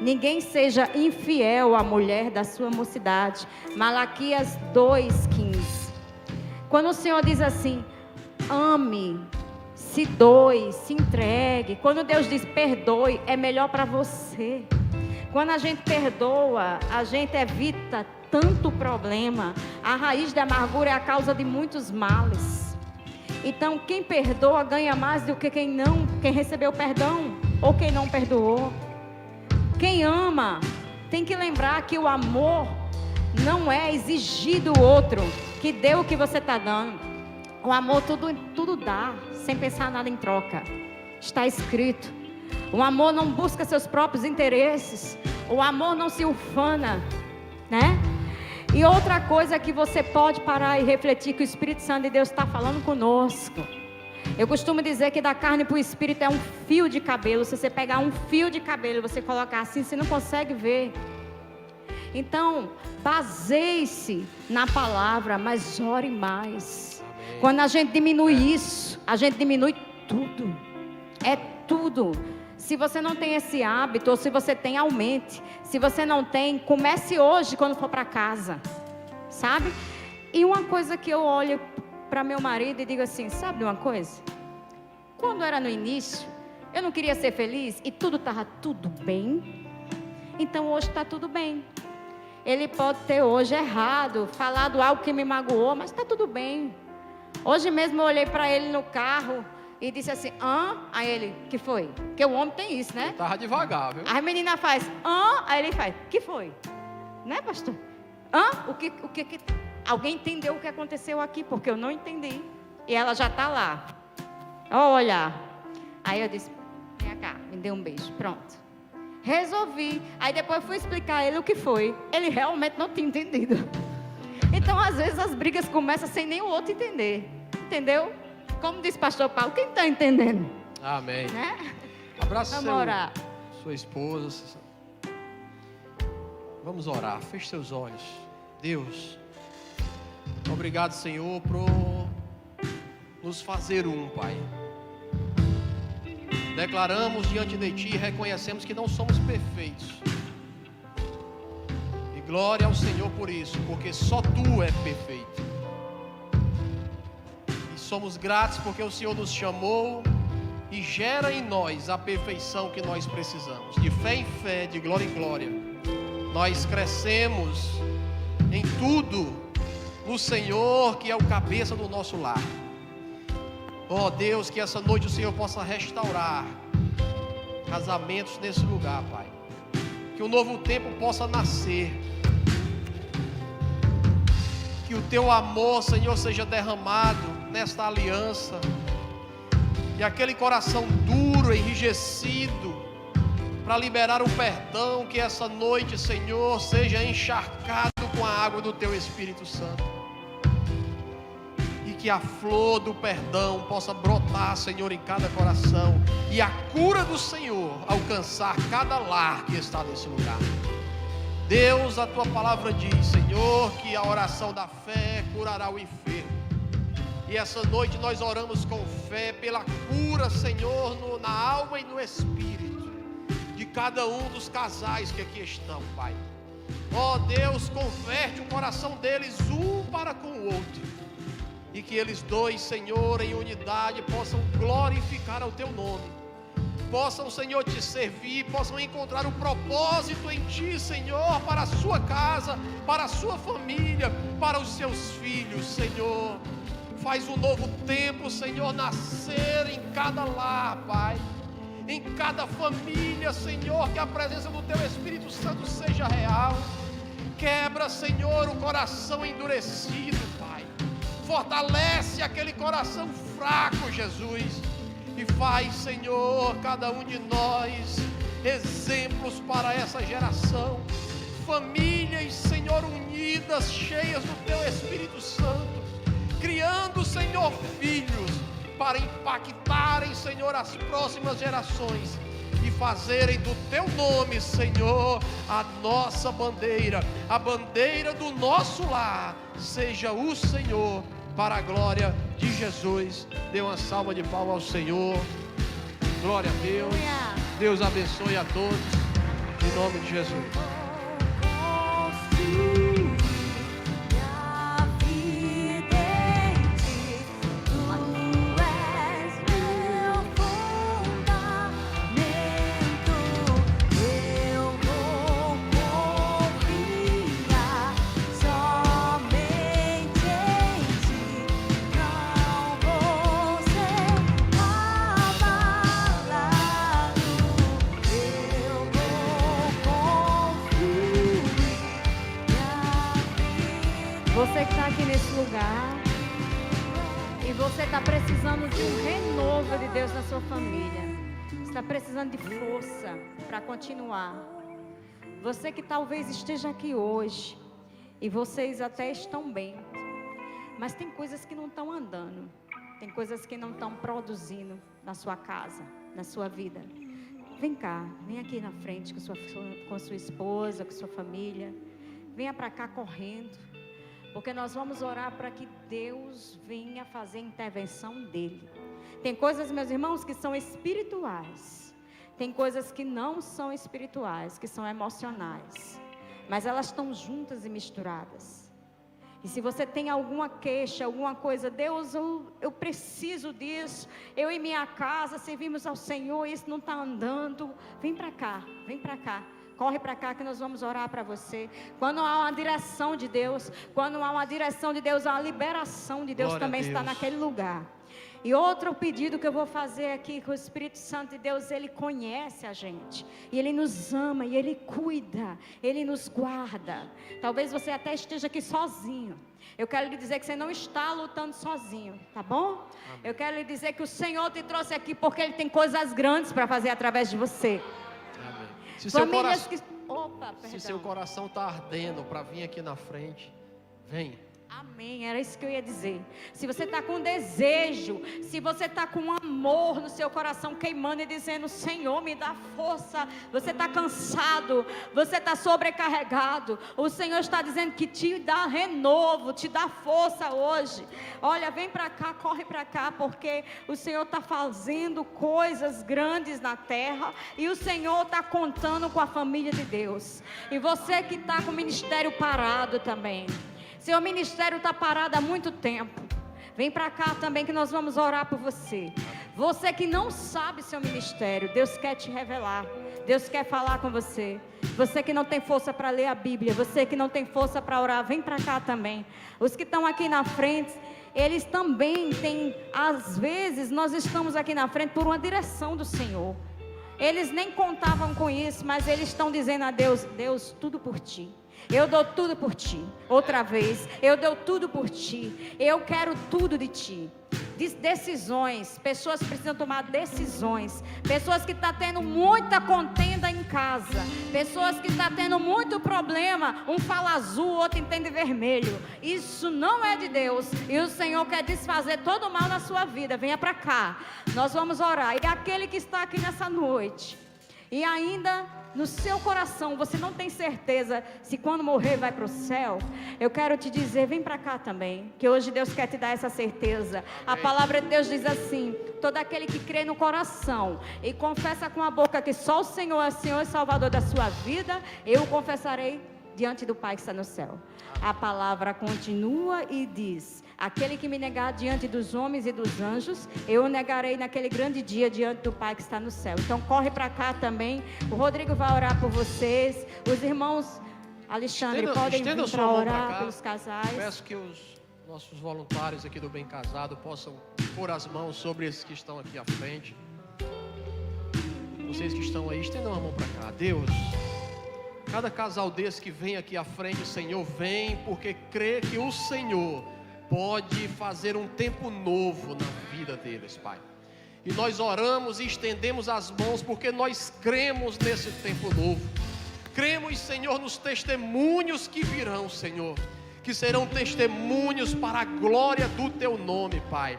Ninguém seja infiel à mulher da sua mocidade. Malaquias 2:15. Quando o Senhor diz assim: ame, se doe, se entregue. Quando Deus diz perdoe, é melhor para você. Quando a gente perdoa, a gente evita tanto problema. A raiz da amargura é a causa de muitos males. Então, quem perdoa ganha mais do que quem recebeu perdão ou quem não perdoou. Quem ama tem que lembrar que o amor não é exigir do outro que dê o que você está dando. O amor tudo dá, sem pensar nada em troca. Está escrito. O amor não busca seus próprios interesses. O amor não se ufana, né? E outra coisa que você pode parar e refletir, que o Espírito Santo de Deus está falando conosco. Eu costumo dizer que da carne para o Espírito é um fio de cabelo. Se você pegar um fio de cabelo e você colocar assim, você não consegue ver. Então, baseie-se na palavra, mas ore mais. Amém. Quando a gente diminui isso, a gente diminui tudo. É tudo. Se você não tem esse hábito, ou se você tem, aumente. Se você não tem, comece hoje quando for para casa. Sabe? E uma coisa que eu olho para meu marido e digo assim: sabe de uma coisa? Quando era no início, eu não queria ser feliz e tudo estava tudo bem. Então hoje está tudo bem. Ele pode ter hoje errado, falado algo que me magoou, mas está tudo bem. Hoje mesmo eu olhei para ele no carro e disse assim: Aí ele: que foi? Porque o homem tem isso, né? Eu tava devagar, viu? A menina faz: Aí ele faz: que foi? Né, pastor? O que alguém entendeu o que aconteceu aqui? Porque eu não entendi. E ela já está lá. Olha. Aí eu disse: vem cá, me dê um beijo. Pronto. Resolvi. Aí depois fui explicar a ele o que foi. Ele realmente não tinha entendido. Então, às vezes, as brigas começam sem nem o outro entender. Entendeu? Como disse pastor Paulo, quem está entendendo? Amém. Né? Abraça sua esposa. Vamos orar. Feche seus olhos. Deus, obrigado, Senhor, por nos fazer um, Pai. declaramos diante de Ti e reconhecemos que não somos perfeitos. E glória ao Senhor por isso, porque só Tu é perfeito. E somos gratos porque o Senhor nos chamou e gera em nós a perfeição que nós precisamos. De fé em fé, de glória em glória, nós crescemos em tudo no Senhor, que é o cabeça do nosso lar. Oh Deus, que essa noite o Senhor possa restaurar casamentos nesse lugar, Pai. Que um novo tempo possa nascer. Que o Teu amor, Senhor, seja derramado nesta aliança. E aquele coração duro, enrijecido, para liberar o perdão, que essa noite, Senhor, seja encharcado com a água do Teu Espírito Santo. E que a flor do perdão possa brotar, Senhor, em cada coração. E a cura do Senhor alcançar cada lar que está nesse lugar. Deus, a Tua palavra diz, Senhor, que a oração da fé curará o enfermo. E essa noite nós oramos com fé pela cura, Senhor, na alma e no espírito de cada um dos casais que aqui estão, Pai. Ó Deus, converte o coração deles um para com o outro. E que eles dois, Senhor, em unidade possam glorificar ao Teu nome. Possam, Senhor, Te servir, possam encontrar o propósito em Ti, Senhor, para a sua casa, para a sua família, para os seus filhos, Senhor. Faz um novo tempo, Senhor, nascer em cada lar, Pai. Em cada família, Senhor, que a presença do Teu Espírito Santo seja real. Quebra, Senhor, o coração endurecido, Pai. Fortalece aquele coração fraco, Jesus. E faz, Senhor, cada um de nós exemplos para essa geração. Famílias, Senhor, unidas, cheias do Teu Espírito Santo. Criando, Senhor, filhos para impactarem, Senhor, as próximas gerações e fazerem do Teu nome, Senhor, a nossa bandeira, a bandeira do nosso lar, seja o Senhor, para a glória de Jesus. Dê uma salva de palmas ao Senhor. Glória a Deus. Deus abençoe a todos, em nome de Jesus. Você que está aqui nesse lugar e você está precisando de um renovo de Deus na sua família, está precisando de força para continuar. Você que talvez esteja aqui hoje e vocês até estão bem, mas tem coisas que não estão andando, tem coisas que não estão produzindo na sua casa, na sua vida. Vem cá, vem aqui na frente com a sua esposa, com a sua família. Venha para cá correndo, porque nós vamos orar para que Deus venha fazer a intervenção dele. Tem coisas, meus irmãos, que são espirituais. Tem coisas que não são espirituais, que são emocionais. Mas elas estão juntas e misturadas. E se você tem alguma queixa, alguma coisa, Deus, eu preciso disso. Eu e minha casa servimos ao Senhor, isso não está andando. Vem para cá, vem para cá. Corre para cá que nós vamos orar para você. Quando há uma direção de Deus, há uma liberação de Deus. Glória também está naquele lugar. E outro pedido que eu vou fazer aqui, que o Espírito Santo de Deus, Ele conhece a gente. E Ele nos ama, e Ele cuida, Ele nos guarda. Talvez você até esteja aqui sozinho. Eu quero lhe dizer que você não está lutando sozinho, tá bom? Amém. Eu quero lhe dizer que o Senhor te trouxe aqui porque Ele tem coisas grandes para fazer através de você. Se seu coração está ardendo para vir aqui na frente, vem. Amém, era isso que eu ia dizer. Se você está com desejo, se você está com amor no seu coração queimando e dizendo: Senhor, me dá força. Você está cansado, você está sobrecarregado. O Senhor está dizendo que te dá renovo, te dá força hoje. Olha, vem para cá, corre para cá, porque o Senhor está fazendo coisas grandes na terra. E o Senhor está contando com a família de Deus. E você que está com o ministério parado também. Seu ministério está parado há muito tempo. Vem para cá também que nós vamos orar por você. Você que não sabe seu ministério, Deus quer te revelar. Deus quer falar com você. Você que não tem força para ler a Bíblia, você que não tem força para orar, vem para cá também. Os que estão aqui na frente, eles também têm, às vezes nós estamos aqui na frente por uma direção do Senhor. Eles nem contavam com isso, mas eles estão dizendo a Deus: Deus, tudo por ti. Eu dou tudo por ti. Outra vez, eu dou tudo por ti. Eu quero tudo de ti. Decisões, pessoas precisam tomar decisões. Pessoas que estão tendo muita contenda em casa. Pessoas que estão tendo muito problema. Um fala azul, o outro entende vermelho. Isso não é de Deus. E o Senhor quer desfazer todo o mal na sua vida. Venha para cá. Nós vamos orar. E aquele que está aqui nessa noite e ainda no seu coração você não tem certeza se quando morrer vai para o céu, eu quero te dizer: vem para cá também, que hoje Deus quer te dar essa certeza. A palavra de Deus diz assim: todo aquele que crê no coração e confessa com a boca que só o Senhor é Senhor e Salvador da sua vida, eu o confessarei diante do Pai que está no céu. A palavra continua e diz: aquele que me negar diante dos homens e dos anjos, eu o negarei naquele grande dia diante do Pai que está no céu. Então corre para cá também. O Rodrigo vai orar por vocês. Os irmãos Alexandre podem vir para orar pelos casais. Peço que os nossos voluntários aqui do Bem Casado possam pôr as mãos sobre esses que estão aqui à frente. Vocês que estão aí, estendam a mão para cá. Deus, cada casal desse que vem aqui à frente, Senhor, vem porque crê que o Senhor pode fazer um tempo novo na vida deles, Pai. E nós oramos e estendemos as mãos porque nós cremos nesse tempo novo. Cremos, Senhor, nos testemunhos que virão, Senhor, que serão testemunhos para a glória do Teu nome, Pai.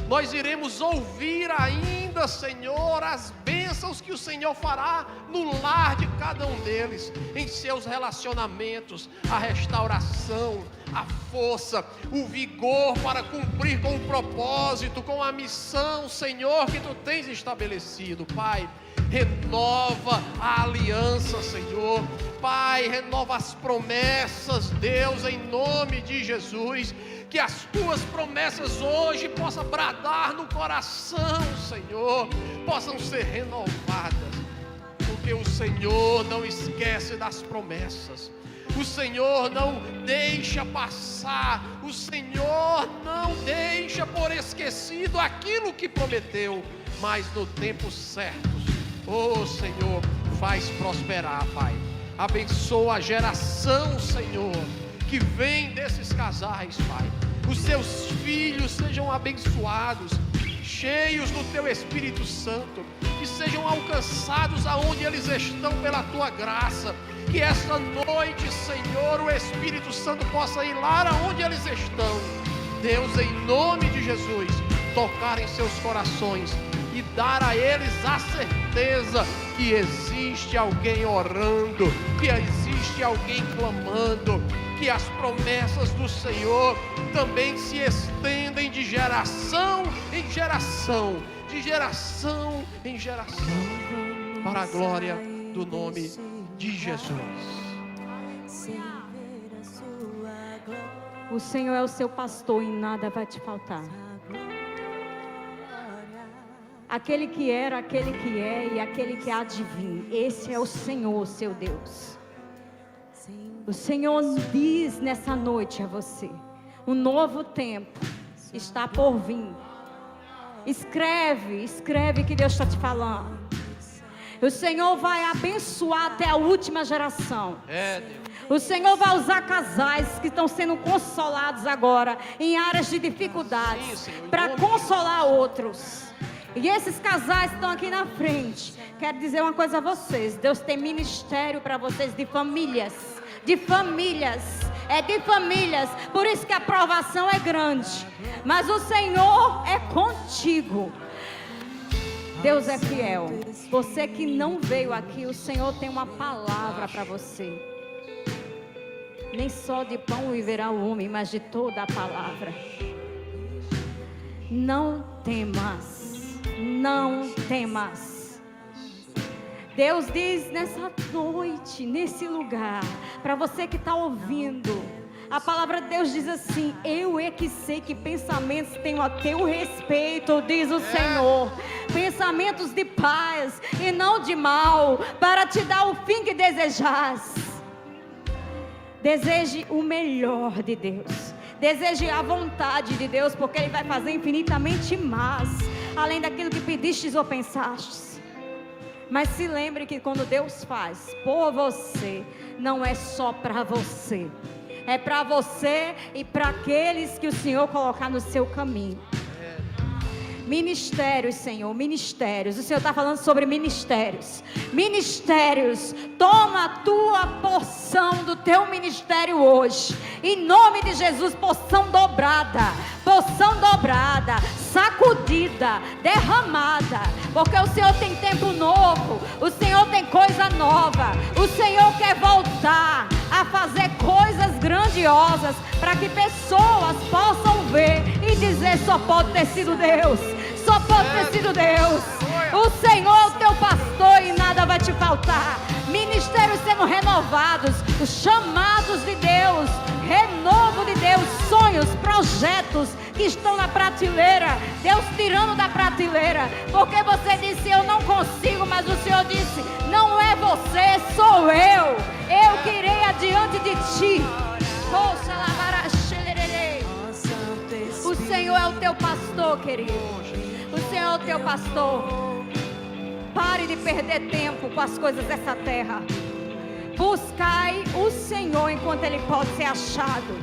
Nós iremos ouvir ainda, Senhor, as bênçãos que o Senhor fará no lar de cada um deles, em seus relacionamentos, a restauração, a força, o vigor para cumprir com o propósito, com a missão, Senhor, que Tu tens estabelecido, Pai. Renova a aliança, Senhor. Pai, renova as promessas, Deus, em nome de Jesus. Que as Tuas promessas hoje possam bradar no coração, Senhor, possam ser renovadas, porque o Senhor não esquece das promessas. O Senhor não deixa passar, o Senhor não deixa por esquecido aquilo que prometeu, mas no tempo certo, oh Senhor, faz prosperar, Pai. Abençoa a geração, Senhor, que vem desses casais, Pai. Os seus filhos sejam abençoados, cheios do Teu Espírito Santo, que sejam alcançados aonde eles estão pela Tua graça. Que esta noite, Senhor, o Espírito Santo possa ir lá aonde eles estão. Deus, em nome de Jesus, tocar em seus corações e dar a eles a certeza que existe alguém orando, que existe alguém clamando, que as promessas do Senhor também se estendem de geração em geração, de geração em geração, para a glória do nome de Jesus. O Senhor é o seu pastor e nada vai te faltar. Aquele que era, aquele que é e aquele que há de vir, esse é o Senhor, seu Deus. O Senhor diz nessa noite a você: um novo tempo está por vir. Escreve que Deus está te falando. O Senhor vai abençoar até a última geração. O Senhor vai usar casais que estão sendo consolados agora em áreas de dificuldades para consolar outros. E esses casais estão aqui na frente. Quero dizer uma coisa a vocês: Deus tem ministério para vocês de famílias. é de famílias. Por isso que a provação é grande. Mas o Senhor é contigo. Deus é fiel. Você que não veio aqui, o Senhor tem uma palavra para você. Nem só de pão viverá o homem, mas de toda a palavra. Não temas, não temas. Deus diz nessa noite, nesse lugar, para você que está ouvindo, a palavra de Deus diz assim: eu é que sei que pensamentos tenho a teu respeito, diz o Senhor. Pensamentos de paz e não de mal, para te dar o fim que desejas. Deseje o melhor de Deus. Deseje a vontade de Deus, porque Ele vai fazer infinitamente mais, além daquilo que pedistes ou pensastes. Mas se lembre que quando Deus faz por você, não é só para você. É para você e para aqueles que o Senhor colocar no seu caminho. Ministérios, Senhor, ministérios. O Senhor está falando sobre ministérios. Ministérios, toma a tua porção do teu ministério hoje. Em nome de Jesus, porção dobrada, sacudida, derramada. Porque o Senhor tem tempo novo, o Senhor tem coisa nova. O Senhor quer voltar a fazer coisas grandiosas, para que pessoas possam ver e dizer: só pode ter sido Deus, só pode ter sido Deus. O Senhor é o teu pastor e nada vai te faltar. Ministérios sendo renovados, os chamados de Deus, renovo de Deus, sonhos, projetos que estão na prateleira, Deus tirando da prateleira, porque você disse: eu não consigo, mas o Senhor disse: não é você, sou eu que irei adiante de ti. O Senhor é o teu pastor, querido. O Senhor é o teu pastor. Pare de perder tempo com as coisas dessa terra. Buscai o Senhor enquanto Ele pode ser achado.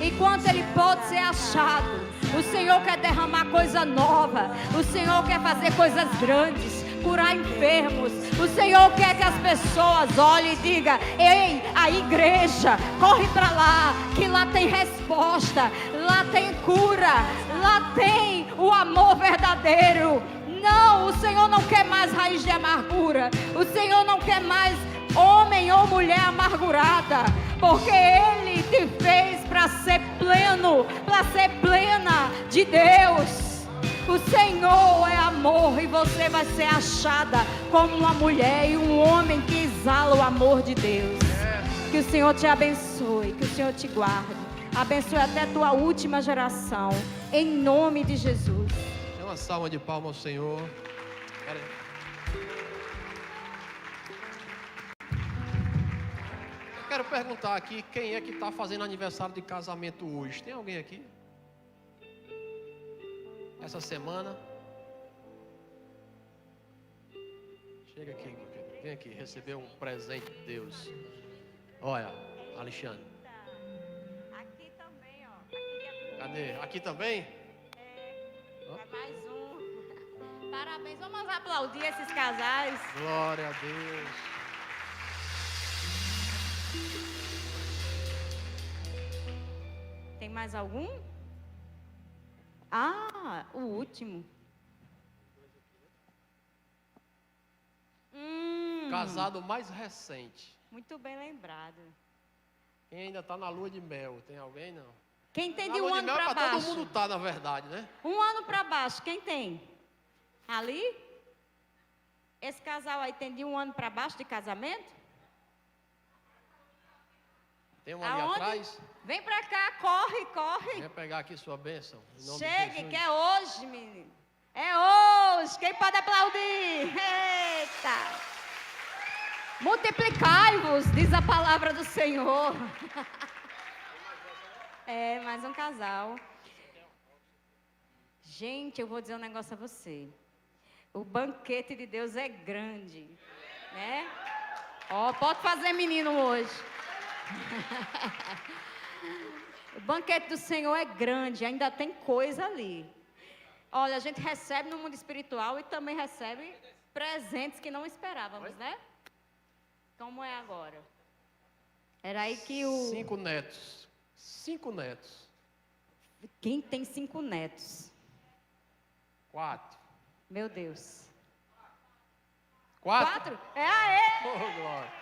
Enquanto Ele pode ser achado. O Senhor quer derramar coisa nova. O Senhor quer fazer coisas grandes, curar enfermos. O Senhor quer que as pessoas olhem e digam: ei, a igreja, corre para lá, que lá tem resposta, lá tem cura, lá tem o amor verdadeiro. Não, o Senhor não quer mais raiz de amargura. O Senhor não quer mais homem ou mulher amargurada, porque Ele te fez para ser pleno, para ser plena de Deus. O Senhor é amor e você vai ser achada como uma mulher e um homem que exala o amor de Deus. Que o Senhor te abençoe, que o Senhor te guarde, abençoe até a tua última geração, em nome de Jesus. Dê uma salva de palmas ao Senhor. Eu quero perguntar aqui, quem é que está fazendo aniversário de casamento hoje? Tem alguém aqui? Essa semana? Chega aqui, vem aqui receber um presente de Deus. Olha, Alexandre. Aqui também, ó. Cadê? Aqui também? É mais um. Parabéns, vamos aplaudir esses casais. Glória a Deus. Tem mais algum? Ah, o último. Casado mais recente. Muito bem lembrado. Quem ainda está na lua de mel? Tem alguém não? Quem tem Na de um lua ano mel para Todo baixo? mundo está, na verdade, né? Um ano para baixo, quem tem? Ali? Esse casal aí tem de um ano para baixo de casamento? Tem um ali Aonde? atrás? Vem para cá, corre, corre. Vem pegar aqui sua bênção. Em nome de Chegue, Jesus. que é hoje, menino. É hoje. Quem pode aplaudir? Eita! Multiplicai-vos, diz a palavra do Senhor. É, mais um casal. Gente, eu vou dizer um negócio a você. O banquete de Deus é grande, né? Ó, pode fazer menino hoje. O banquete do Senhor é grande, ainda tem coisa ali. Olha, a gente recebe no mundo espiritual e também recebe presentes que não esperávamos, né? Como é agora? Era aí que o... 5 netos. 5 netos. Quem tem 5 netos? 4. Meu Deus. 4? 4? É aê! Oh, glória.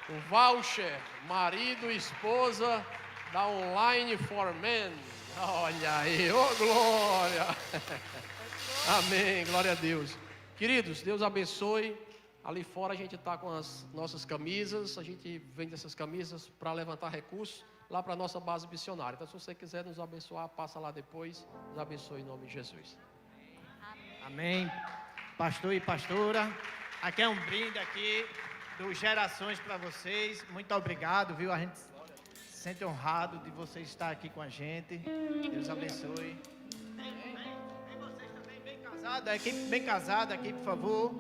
O voucher, marido e esposa da Online for Men. Olha aí, oh glória. Amém, glória a Deus. Queridos, Deus abençoe. Ali fora a gente está com as nossas camisas. A gente vende essas camisas para levantar recursos lá para a nossa base missionária. Então, se você quiser nos abençoar, passa lá depois. Nos abençoe em nome de Jesus. Amém. Pastor e pastora, aqui é um brinde aqui do Gerações para vocês. Muito obrigado, viu? A gente se sente honrado de vocês estar aqui com a gente. Deus abençoe. Tem vocês também bem casados, a equipe bem casada aqui, por favor.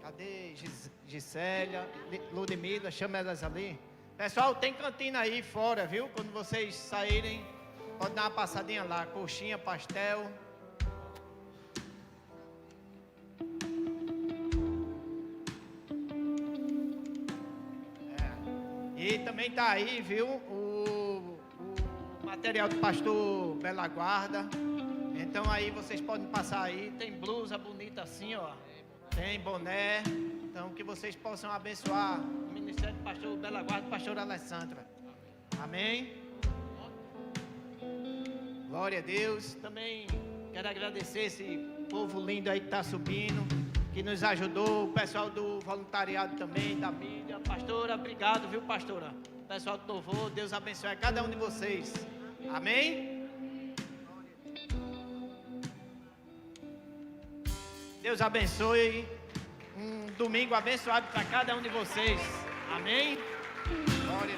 Cadê Gisélia, Ludmila, chama elas ali. Pessoal, tem cantina aí fora, viu? Quando vocês saírem, pode dar uma passadinha lá, coxinha, pastel. E também tá aí, viu, o material do pastor Bela Guarda. Então aí vocês podem passar aí, tem blusa bonita assim, ó. Tem boné. Então que vocês possam abençoar o ministério do pastor Bela Guarda e pastor Alessandra. Amém? Glória a Deus. Também quero agradecer esse povo lindo aí que está subindo, que nos ajudou, o pessoal do voluntariado também, da mídia. Pastora, obrigado, viu, pastora? O pessoal do louvor, Deus abençoe a cada um de vocês. Amém? Deus abençoe. Um domingo abençoado para cada um de vocês. Amém? Glória a Deus.